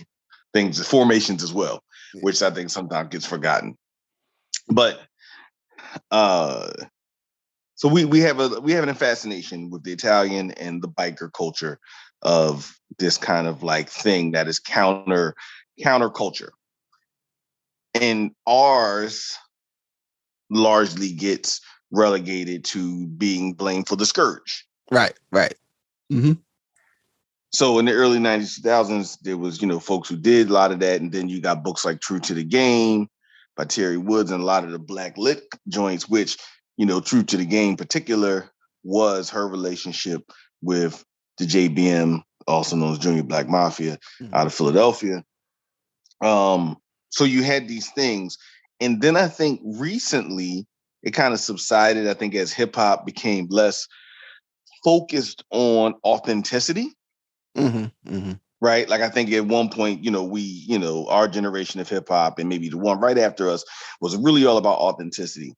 things, formations as well, which I think sometimes gets forgotten. But so we have a fascination with the Italian and the biker culture of this kind of like thing that is counter culture, and ours largely gets relegated to being blamed for the scourge. Right. Mm-hmm. So in the early 90s, 2000s, there was, folks who did a lot of that. And then you got books like True to the Game by Terry Woods and a lot of the Black lit joints, which, True to the Game in particular was her relationship with the JBM, also known as Junior Black Mafia, out of Philadelphia. So you had these things. And then I think recently it kind of subsided, I think, as hip hop became less focused on authenticity. right? Like I think at one point, our generation of hip hop and maybe the one right after us was really all about authenticity.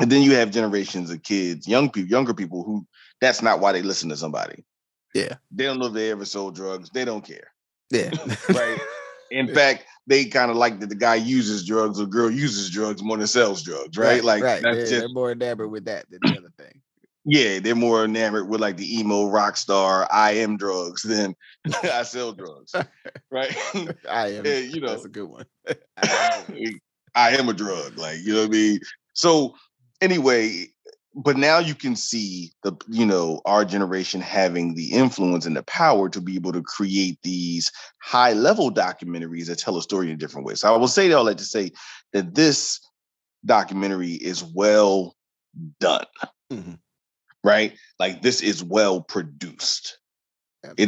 And then you have generations of kids, younger people who that's not why they listen to somebody. Yeah. They don't know if they ever sold drugs. They don't care. Yeah. Right. In fact, they kind of like that the guy uses drugs or girl uses drugs more than sells drugs. Right. Like Right. that's They're more enamored with that than the other thing. Yeah, they're more enamored with like the emo rock star I am drugs than I sell drugs. Right. I am. That's a good one. I am a drug. Like, you know what I mean? So anyway, but now you can see our generation having the influence and the power to be able to create these high level documentaries that tell a story in different ways. So I will say all that to say that this documentary is well done. Mm-hmm. Right? Like this is well produced. Absolutely.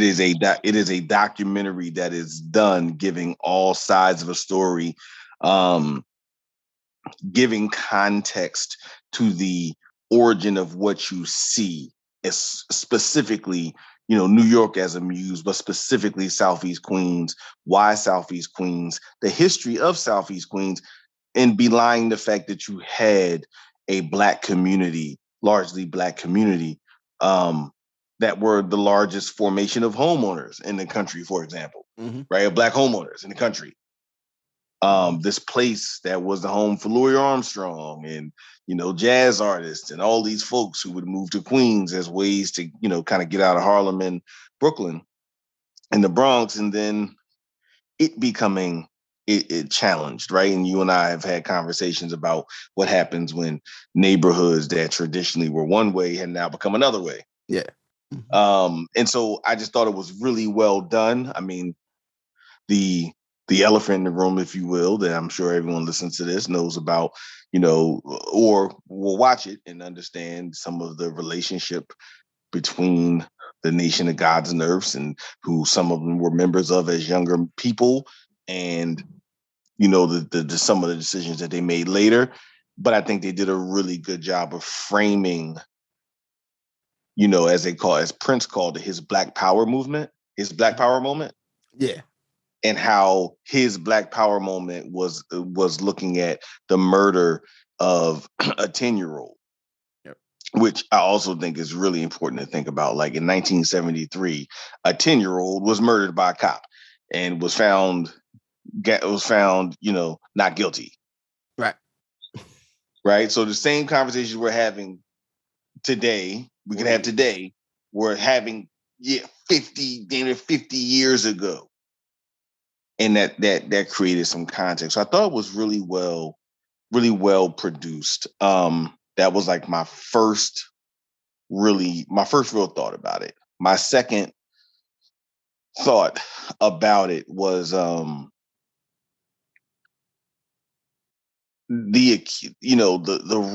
It is a documentary that is done giving all sides of a story, giving context to the origin of what you see, is specifically, New York as a muse, but specifically Southeast Queens. Why Southeast Queens? The history of Southeast Queens, and belying the fact that you had a largely black community, that were the largest formation of homeowners in the country, for example, mm-hmm. right? Of black homeowners in the country. This place that was the home for Louis Armstrong and, jazz artists and all these folks who would move to Queens as ways to, kind of get out of Harlem and Brooklyn and the Bronx, and then it becoming it challenged, right? And you and I have had conversations about what happens when neighborhoods that traditionally were one way had now become another way. Yeah. Mm-hmm. And so I just thought it was really well done. I mean, the elephant in the room, if you will, that I'm sure everyone listens to this knows about, or will watch it and understand some of the relationship between the Nation of Gods and Earths, and who some of them were members of as younger people, and the some of the decisions that they made later. But I think they did a really good job of framing, as Prince called it, his Black Power movement, his Black Power moment. Yeah. And how his Black Power moment was looking at the murder of a 10-year-old. Yep. Which I also think is really important to think about. Like in 1973, a 10-year-old was murdered by a cop and was found, not guilty. Right. Right. So the same conversations we're having today, we're having 50 years ago. And that created some context. So I thought it was really well produced. That was like my first real thought about it. My second thought about it was the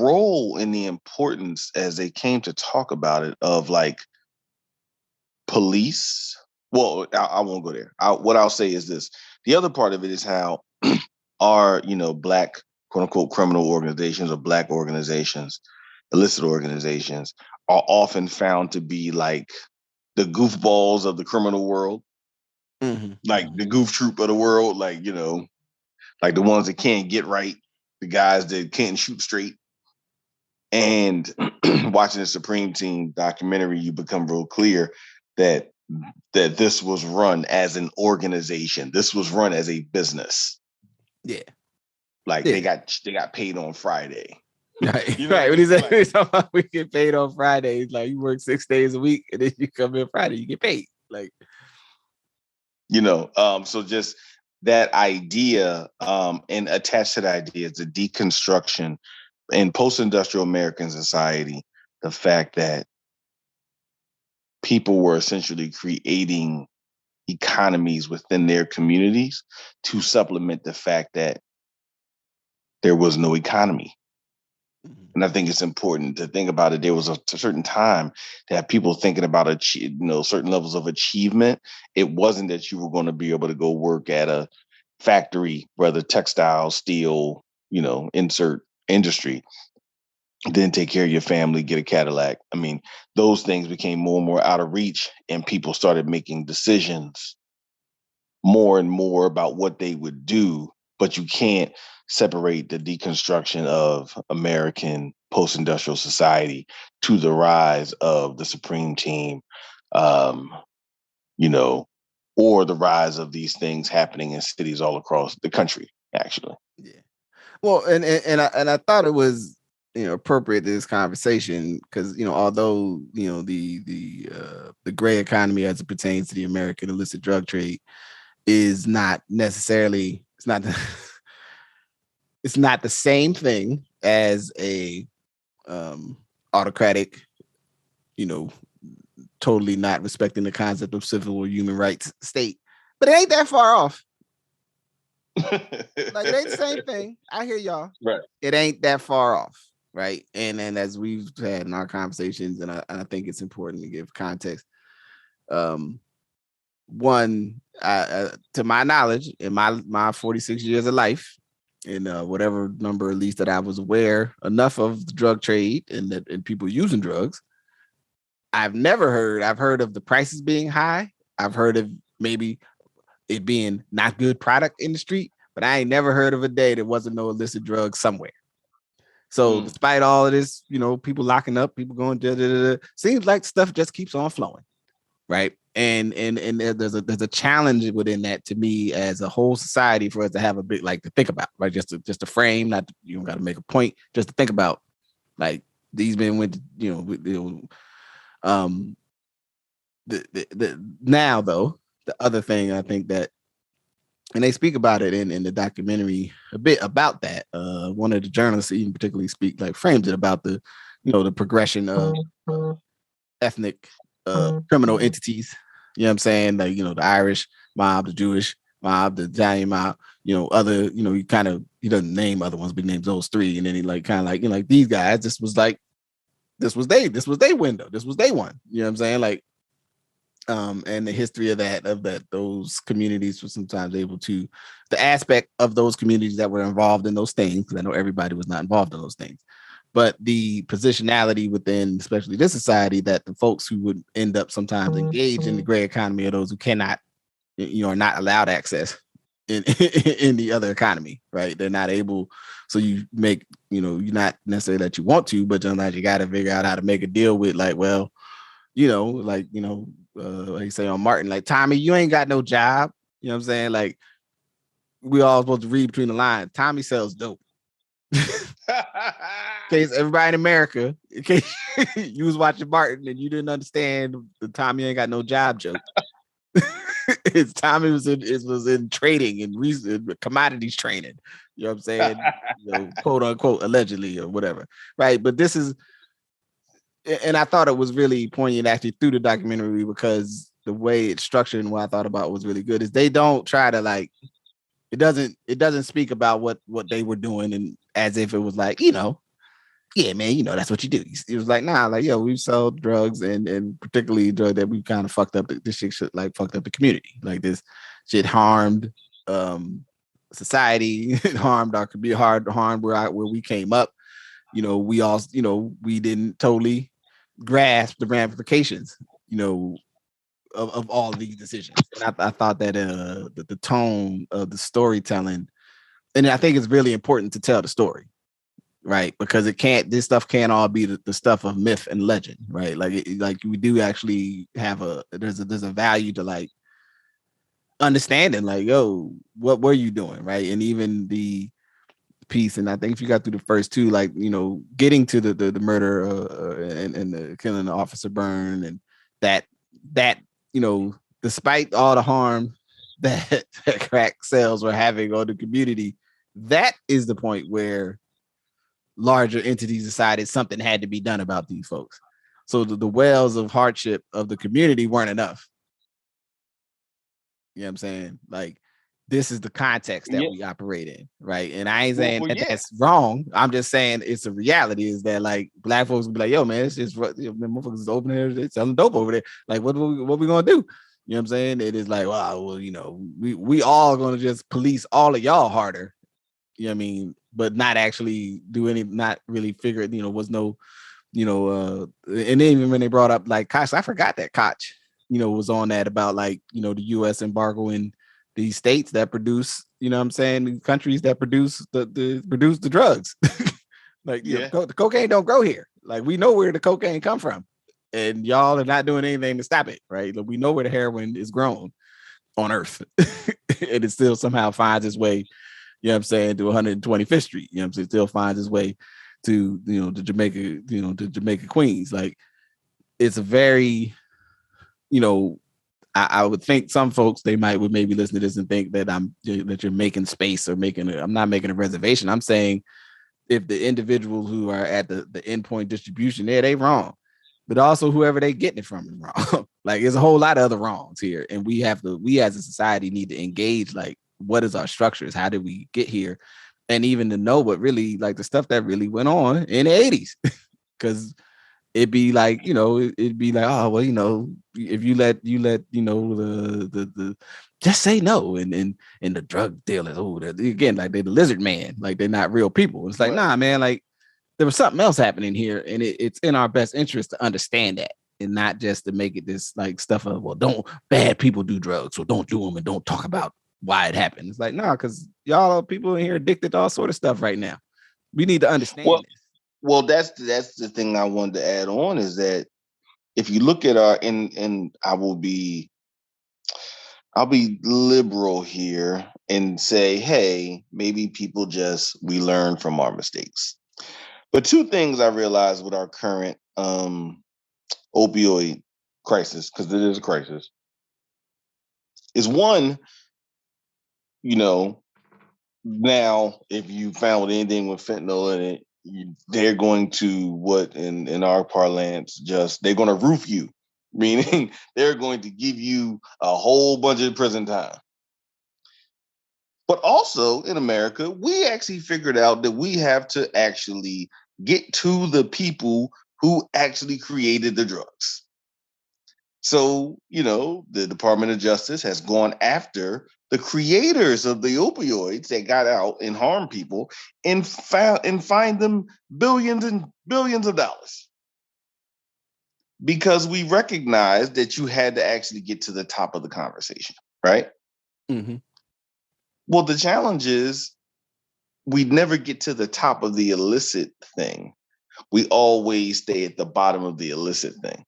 role and the importance, as they came to talk about it, of like police. Well, I won't go there. What I'll say is this: the other part of it is how our black quote unquote criminal organizations or black organizations, illicit organizations, are often found to be like the goofballs of the criminal world, mm-hmm. like the goof troop of the world, like like the ones that can't get right, the guys that can't shoot straight. And watching the Supreme Team documentary, you become real clear that this was run as an organization. This was run as a business. Yeah. Like they got paid on Friday. Right. Right. When he said we get paid on Fridays, like you work 6 days a week and then you come in Friday, you get paid. Like, so just that idea, and attached to the idea is the deconstruction in post-industrial American society, the fact that people were essentially creating economies within their communities to supplement the fact that there was no economy. Mm-hmm. And I think it's important to think about it. There was a certain time to have people thinking about certain levels of achievement. It wasn't that you were going to be able to go work at a factory, whether textile, steel, insert industry, then take care of your family, get a Cadillac. I mean, those things became more and more out of reach, and people started making decisions more and more about what they would do, but you can't separate the deconstruction of American post-industrial society to the rise of the Supreme Team, um, you know, or the rise of these things happening in cities all across the country, actually. Yeah. Well, and I thought it was appropriate to this conversation because although the gray economy as it pertains to the American illicit drug trade is not necessarily it's not the same thing as a autocratic, you know, totally not respecting the concept of civil or human rights state, but it ain't that far off. Like it ain't the same thing. I hear y'all. Right. It ain't that far off, right? And as we've had in our conversations, and I think it's important to give context. One, to my knowledge, in my 46 years of life, in whatever number at least that I was aware enough of the drug trade and people using drugs, I've heard of the prices being high. I've heard of maybe it being not good product in the street, but I ain't never heard of a day there wasn't no illicit drug somewhere. So despite all of this, people locking up, people going, seems like stuff just keeps on flowing, right? And there's a challenge within that to me as a whole society for us to have a bit like to think about, right? Just to frame, not to, you don't got to make a point, just to think about, like these men went, now though the other thing I think that, and they speak about it in the documentary a bit about that. One of the journalists even particularly frames it about the, the progression of ethnic criminal entities. You know what I'm saying? Like, the Irish mob, the Jewish mob, the Italian mob, other, he doesn't name other ones, but he names those three. And then he like these guys, this was their window. This was they one. You know what I'm saying? Like, and the history of those communities were sometimes able to, the aspect of those communities that were involved in those things, because I know everybody was not involved in those things, but the positionality within, especially this society, that the folks who would end up sometimes engaged in the gray economy are those who cannot, are not allowed access in in the other economy, right? They're not able. So you make, you're not necessarily that you want to, but sometimes you got to figure out how to make a deal with, like, well, like you say on Martin, like, Tommy, you ain't got no job. You know what I'm saying? Like, we all supposed to read between the lines. Tommy sells dope. In case everybody in America, in case you was watching Martin and you didn't understand the Tommy ain't got no job joke. It's Tommy was in trading and commodities training. You know what I'm saying? Quote unquote, allegedly or whatever. Right. But this is, and I thought it was really poignant actually through the documentary, because the way it's structured and what I thought about was really good is they don't try to, like, it doesn't speak about what they were doing and as if it was like, yeah, man, that's what you do. It was like, nah, like, we sell drugs and particularly drug that we kind of fucked up. This shit like fucked up the community. Like, this shit harmed society, it harmed our community, harmed where we came up. We all, we didn't totally grasp the ramifications, of all of these decisions. And I thought that the tone of the storytelling, and I think it's really important to tell the story, right? Because this stuff can't all be the stuff of myth and legend, right? Like we do actually have there's a value to, like, understanding, like, yo, what were you doing, right? And even the piece, and I think if you got through the first two, like, getting to the murder and the killing of Officer Byrne, and that despite all the harm that crack sales were having on the community, that is the point where larger entities decided something had to be done about these folks. So the wells of hardship of the community weren't enough. You know what I'm saying? Like, this is the context that we operate in, right? And I ain't saying that's wrong. I'm just saying it's a reality, is that, like, black folks will be like, yo, man, it's just, motherfuckers is open there, they're selling dope over there. Like, what we gonna do? You know what I'm saying? It is like, well, we all gonna just police all of y'all harder. You know what I mean? But not actually not really figure it, was no, and then even when they brought up, like, Koch, I forgot that Koch, was on that about, like, the U.S. embargoing these states that produce, you know what I'm saying, the countries that produce the drugs. Like, you know, the cocaine don't grow here. Like, we know where the cocaine come from, and y'all are not doing anything to stop it, right? Like, we know where the heroin is grown on Earth, and it still somehow finds its way, you know what I'm saying, to 125th Street. You know what I'm saying? It still finds its way to, you know, to Jamaica, you know, to Jamaica Queens. Like, it's a very, you know, I would think some folks, they would maybe listen to this and think that that you're making space or I'm not making a reservation. I'm saying if the individuals who are at the endpoint distribution there, they wrong, but also whoever they getting it from is wrong. Like, there's a whole lot of other wrongs here, and we as a society need to engage. Like, what is our structures? How did we get here? And even to know what really, like, the stuff that really went on in the 80s, because it'd be like, you know, it'd be like, oh, well, you know, if you let, you know, the just say no. And the drug dealers, again, like, they're the lizard man, like, they're not real people. It's like, nah, man, like, there was something else happening here. And it's in our best interest to understand that, and not just to make it this like stuff of, well, don't bad people do drugs, so don't do them and don't talk about why it happened. It's like, nah, because y'all people in here addicted to all sort of stuff right now. We need to understand this. Well, that's the thing I wanted to add on, is that if you look at and I'll be liberal here and say, hey, maybe people we learn from our mistakes. But two things I realized with our current opioid crisis, because it is a crisis, is one, you know, now if you found anything with fentanyl in it, they're going to, what in our parlance, they're going to roof you, meaning they're going to give you a whole bunch of prison time. But also in America, we actually figured out that we have to actually get to the people who actually created the drugs. So, you know, the Department of Justice has gone after the creators of the opioids that got out and harmed people, and fined them billions and billions of dollars, because we recognized that you had to actually get to the top of the conversation, right? Mm-hmm. Well, the challenge is we never get to the top of the illicit thing. We always stay at the bottom of the illicit thing.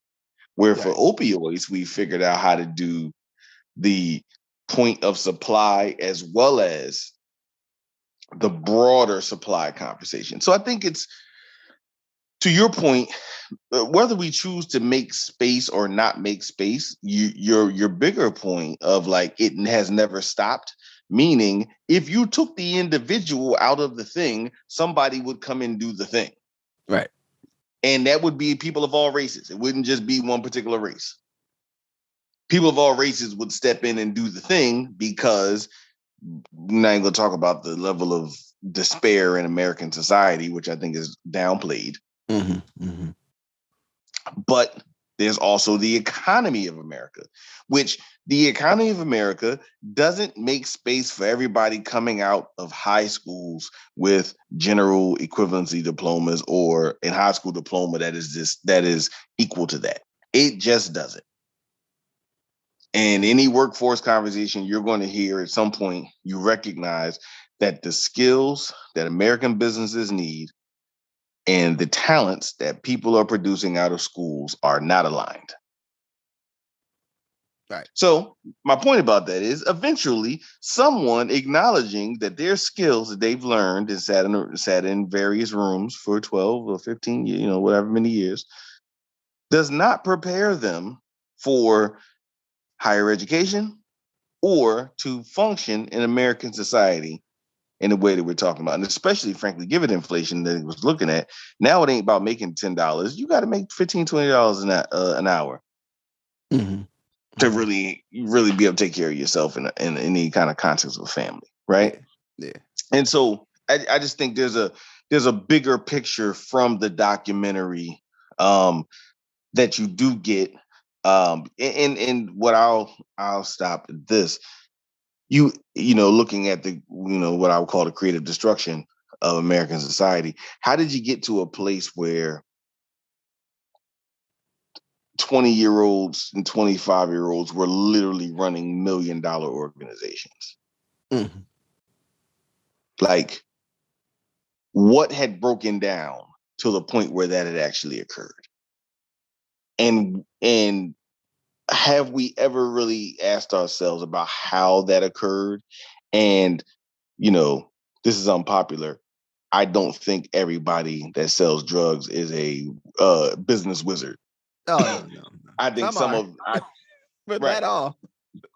Where for opioids, we figured out how to do the point of supply as well as the broader supply conversation. So I think it's, to your point, whether we choose to make space or not make space, your bigger point of, like, it has never stopped, meaning if you took the individual out of the thing, somebody would come and do the thing. Right. And that would be people of all races. It wouldn't just be one particular race. People of all races would step in and do the thing, because I'm not even going to talk about the level of despair in American society, which I think is downplayed. Mm-hmm. Mm-hmm. But there's also the economy of America, which the economy of America doesn't make space for everybody coming out of high schools with general equivalency diplomas, or in high school diploma that is equal to that. It just doesn't. And any workforce conversation you're going to hear at some point, you recognize that the skills that American businesses need and the talents that people are producing out of schools are not aligned. Right. So my point about that is, eventually someone acknowledging that their skills that they've learned and sat in various rooms for 12 or 15 years, whatever many years, does not prepare them for higher education or to function in American society in the way that we're talking about. And especially, frankly, given inflation that it was looking at, now it ain't about making $10. You got to make $15, $20 an hour. Mm-hmm. To really be able to take care of yourself in any kind of context of a family, right? Yeah. And so I just think there's a bigger picture from the documentary that you do get. And what I'll stop at this. Looking at the what I would call the creative destruction of American society. How did you get to a place where 20-year-olds and 25-year-olds were literally running $1 million organizations. Mm. Like, what had broken down to the point where that had actually occurred? And have we ever really asked ourselves about how that occurred? And, this is unpopular. I don't think everybody that sells drugs is a business wizard. Oh no. I think Some are, but right, not all.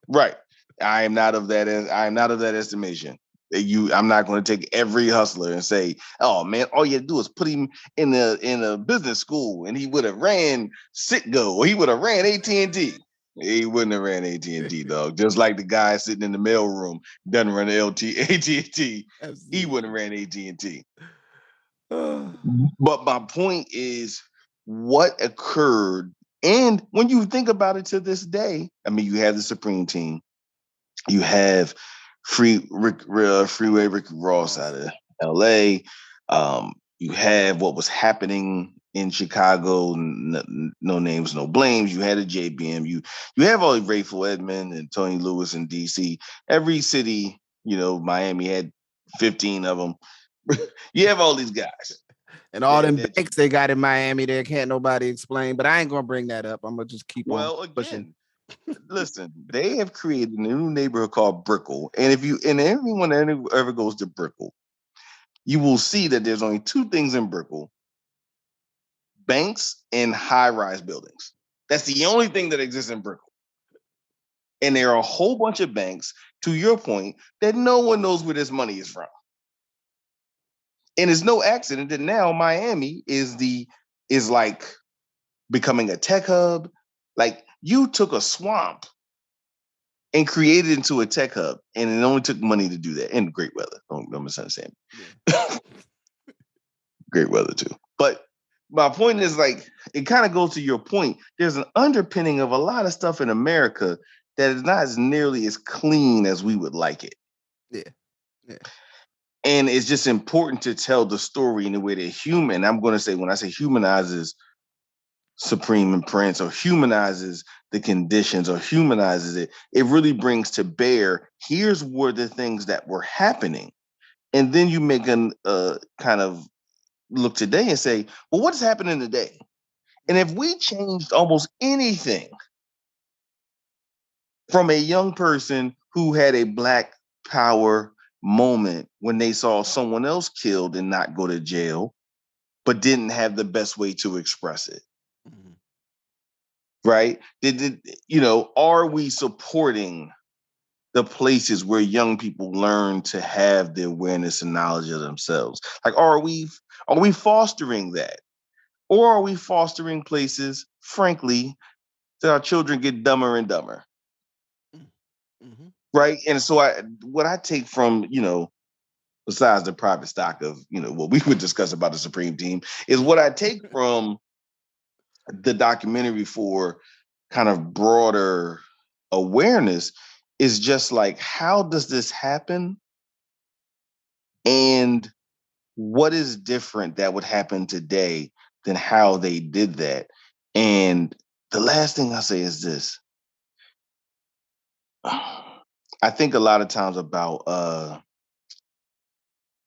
right. I am not of that estimation. I'm not going to take every hustler and say, "Oh man, all you do is put him in a business school, and he would have ran Citgo, or he would have ran AT&T." He wouldn't have ran AT&T, dog. Just like the guy sitting in the mailroom doesn't run AT&T. He wouldn't have ran AT&T. But my point is, what occurred, and when you think about it to this day, I mean, you have the Supreme Team. You have Freeway Ricky Ross out of LA. You have what was happening in Chicago, no names, no blames. You had a JBM. You have all Rayful Edmond and Tony Lewis in DC. Every city, Miami had 15 of them. You have all these guys. And all them banks they got in Miami, there can't nobody explain. But I ain't gonna bring that up. I'm gonna just keep on pushing. Listen, they have created a new neighborhood called Brickell, and everyone that ever goes to Brickell, you will see that there's only two things in Brickell: banks and high-rise buildings. That's the only thing that exists in Brickell. And there are a whole bunch of banks, to your point, that no one knows where this money is from. And it's no accident that now Miami is like becoming a tech hub. Like, you took a swamp and created it into a tech hub, and it only took money to do that, and great weather. Don't misunderstand me. Yeah. Great weather too. But my point is, like, it kind of goes to your point. There's an underpinning of a lot of stuff in America that is not as nearly as clean as we would like it. Yeah. And it's just important to tell the story in a way that I'm going to say, when I say humanizes Supreme and Prince, or humanizes the conditions, or humanizes it, it really brings to bear, here's where the things that were happening. And then you make a kind of look today and say, well, what's happening today? And if we changed almost anything, from a young person who had a Black power moment when they saw someone else killed and not go to jail, but didn't have the best way to express it. Mm-hmm. Right? Are we supporting the places where young people learn to have the awareness and knowledge of themselves? Like, are we fostering that? Or are we fostering places, frankly, that our children get dumber and dumber? Mm-hmm. Right? And so what I take from, besides the private stock of, what we would discuss about the Supreme Team, is what I take from the documentary for kind of broader awareness is just like, how does this happen? And what is different that would happen today than how they did that? And the last thing I say is this. I think a lot of times about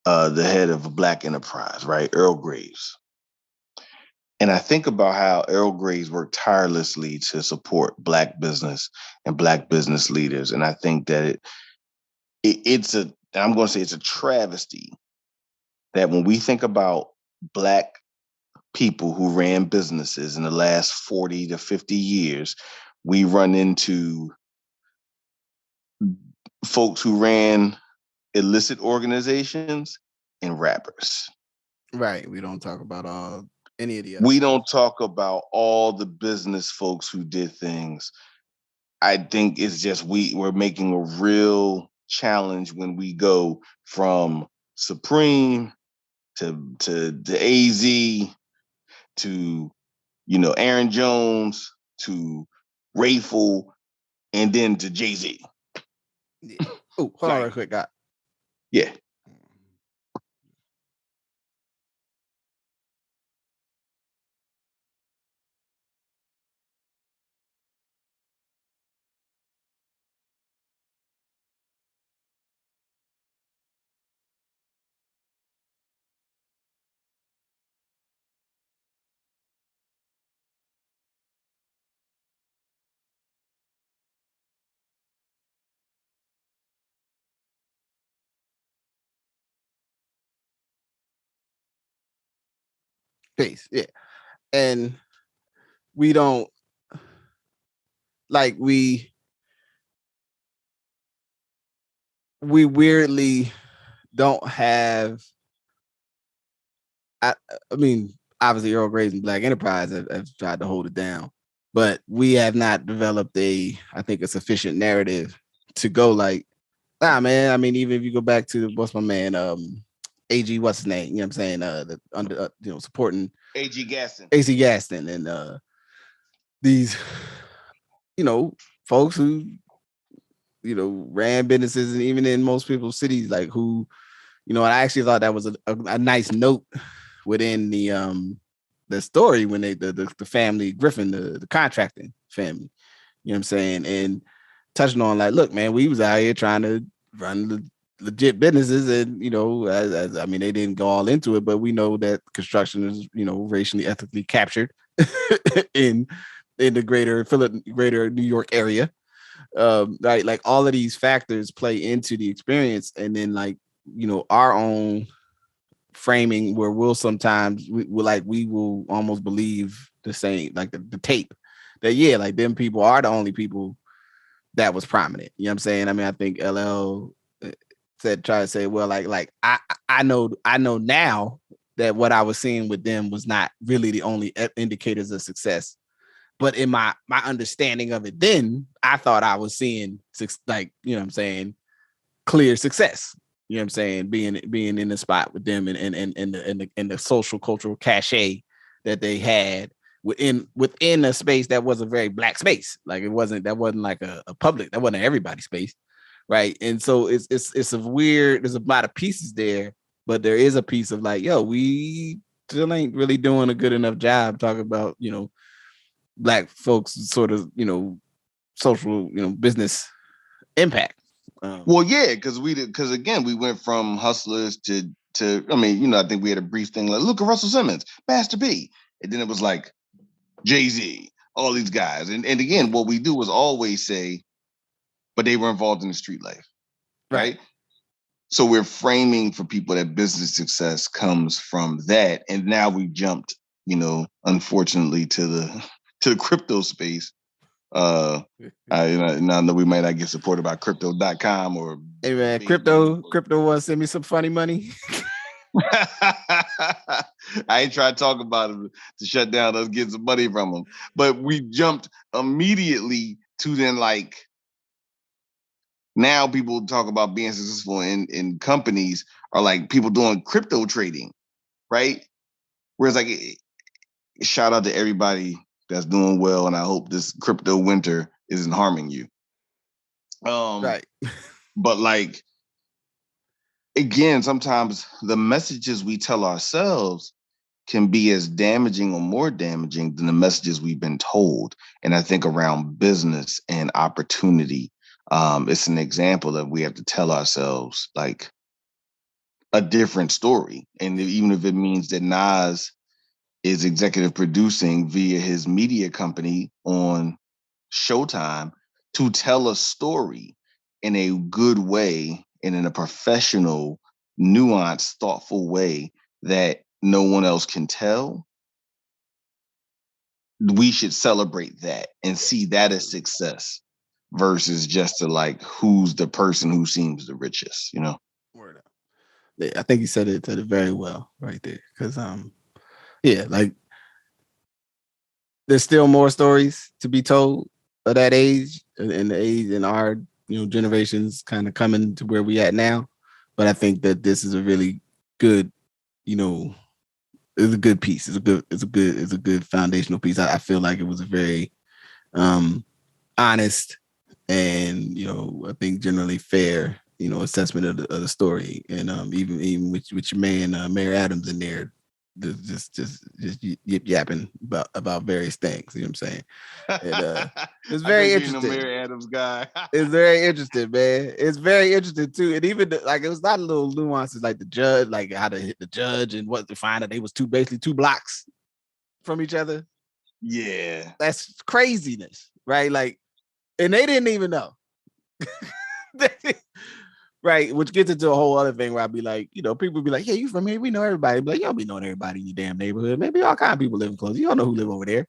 the head of a Black enterprise, right? Earl Graves. And I think about how Earl Graves worked tirelessly to support Black business and Black business leaders. And I think that I'm going to say it's a travesty that when we think about Black people who ran businesses in the last 40 to 50 years, we run into folks who ran illicit organizations and rappers. Right. We don't talk about any of the We don't talk about all the business folks who did things. I think it's just we're making a real challenge when we go from Supreme to AZ to Aaron Jones to Rayful and then to Jay-Z. Yeah. Oh, hold on real quick, guy. Yeah. Base, yeah. And we don't like we weirdly don't have I, I mean, obviously Earl Grey's and Black Enterprise have tried to hold it down, but we have not developed I think, a sufficient narrative to go like, nah, man. I mean, even if you go back to what's my man, AG, what's his name? You know what I'm saying? The under, supporting AG Gaston. AC Gaston and these, folks who, ran businesses and even in most people's cities, like who, I actually thought that was a nice note within the story when the family Griffin, the contracting family, you know what I'm saying, and touching on like, look, man, we was out here trying to run legit businesses, and as I mean, they didn't go all into it, but we know that construction is racially ethically captured in the greater New York area, right? Like all of these factors play into the experience, and then like our own framing where we'll sometimes we will almost believe the same, like the tape that, yeah, like them people are the only people that was prominent. You know what I'm saying? I mean, I think LL try to say, well, like I know now that what I was seeing with them was not really the only indicators of success. But in my understanding of it then, I thought I was seeing like, you know what I'm saying, clear success. You know what I'm saying? Being in the spot with them and the social cultural cachet that they had within a space that was a very black space. Like that wasn't like a public, that wasn't everybody's space. Right. And so it's a weird, there's a lot of pieces there, but there is a piece of like, yo, we still ain't really doing a good enough job talking about, black folks sort of, social, business impact. Well, yeah, because again, we went from hustlers to I mean, I think we had a brief thing like, look at Russell Simmons, Master P, and then it was like Jay-Z, all these guys, and again, what we do was always say, but they were involved in the street life, right? So we're framing for people that business success comes from that, and now we jumped, unfortunately, to the crypto space. I know we might not get supported by crypto.com or hey man, crypto want to send me some funny money. I ain't trying to talk about it to shut down us getting some money from them, but we jumped immediately to then like now people talk about being successful in companies are like people doing crypto trading, right? Whereas like shout out to everybody that's doing well, and I hope this crypto winter isn't harming you. Right. But like again, sometimes the messages we tell ourselves can be as damaging or more damaging than the messages we've been told. And I think around business and opportunity, it's an example that we have to tell ourselves like a different story. And even if it means that Nas is executive producing via his media company on Showtime to tell a story in a good way and in a professional, nuanced, thoughtful way that no one else can tell, we should celebrate that and see that as success versus just to like who's the person who seems the richest, Word up. Yeah, I think you said it very well right there. Because yeah, like there's still more stories to be told of that age and the age in our generations kind of coming to where we at now. But I think that this is a really good, it's a good piece. It's a good foundational piece. I feel like it was a very honest and I think generally fair assessment of the story, and even with your man Mayor Adams in there, just yip yapping about various things. You know what I'm saying? And it's very interesting. Mayor Adams guy. It's very interesting, man. It's very interesting too, and even like it was not a little nuances like the judge, like how to hit the judge and what to find that they was basically two blocks from each other. Yeah, that's craziness, right? Like, and they didn't even know. Right, which gets into a whole other thing where I'd be like, people be like, "Yeah, you from here? We know everybody." Be like, "Y'all be knowing everybody in your damn neighborhood. Maybe all kind of people living close. You don't know who live over there."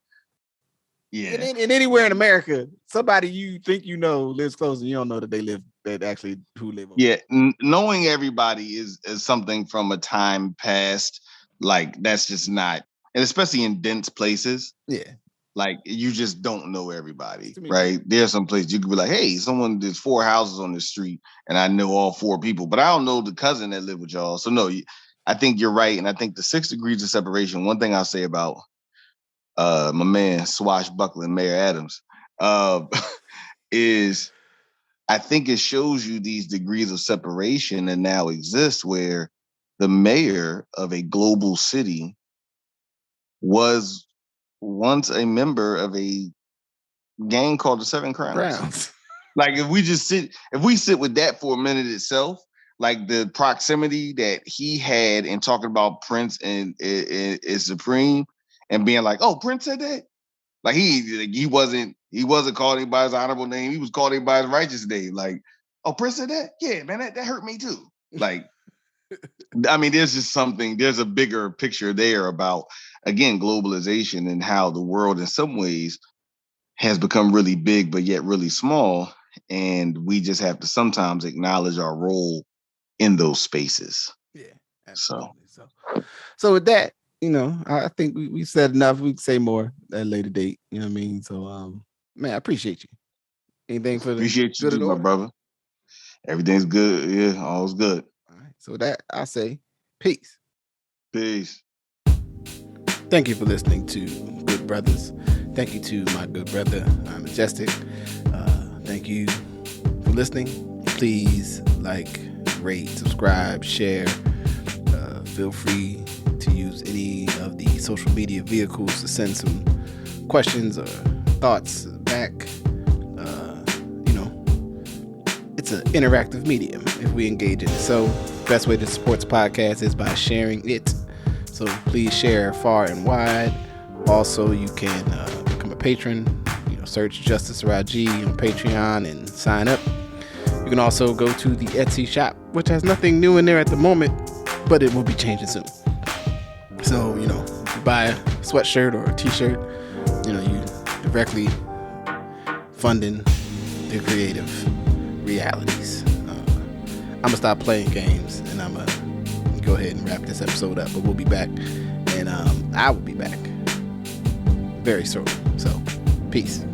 Yeah. And anywhere in America, somebody you think lives close, and you don't know that they live that actually who live over. Yeah, knowing everybody is something from a time past. Like that's just not, and especially in dense places. Yeah, like you just don't know everybody, To me, right? There's some places you could be like, hey, there's 4 houses on the street, and I know all 4 people, but I don't know the cousin that live with y'all. So no, I think you're right, and I think the 6 degrees of separation. One thing I'll say about my man swashbuckling Mayor Adams is I think it shows you these degrees of separation that now exist where the mayor of a global city was once a member of a gang called the Seven Crowns. Like if we sit with that for a minute itself, like the proximity that he had in talking about Prince and is Supreme and being like, oh, Prince said that. Like he wasn't called him by his honorable name. He was called him by his righteous name. Like, oh, Prince said that? Yeah, man, that hurt me too. Like, I mean, there's a bigger picture there about, again, globalization and how the world in some ways has become really big, but yet really small. And we just have to sometimes acknowledge our role in those spaces. Yeah, absolutely. So with that, I think we said enough. We can say more at a later date. You know what I mean? So, man, I appreciate you. Anything for the appreciate you good too, my brother. Everything's good. Yeah, all's good. All right. So with that, I say peace. Peace. Thank you for listening to Good Brothers. Thank you to my good brother, Majestic. Thank you for listening. Please like, rate, subscribe, share. Feel free to use any of the social media vehicles to send some questions or thoughts back. It's an interactive medium if we engage in it. So best way to support the podcast is by sharing it. So please share far and wide. Also, you can become a patron. Search Justice Rajee on Patreon and sign up. You can also go to the Etsy shop, which has nothing new in there at the moment, but it will be changing soon. So, if you buy a sweatshirt or a t-shirt, you directly funding the creative realities. I'm going to stop playing games and I'm going to go ahead and wrap this episode up, but we'll be back, and I will be back very soon. So, peace.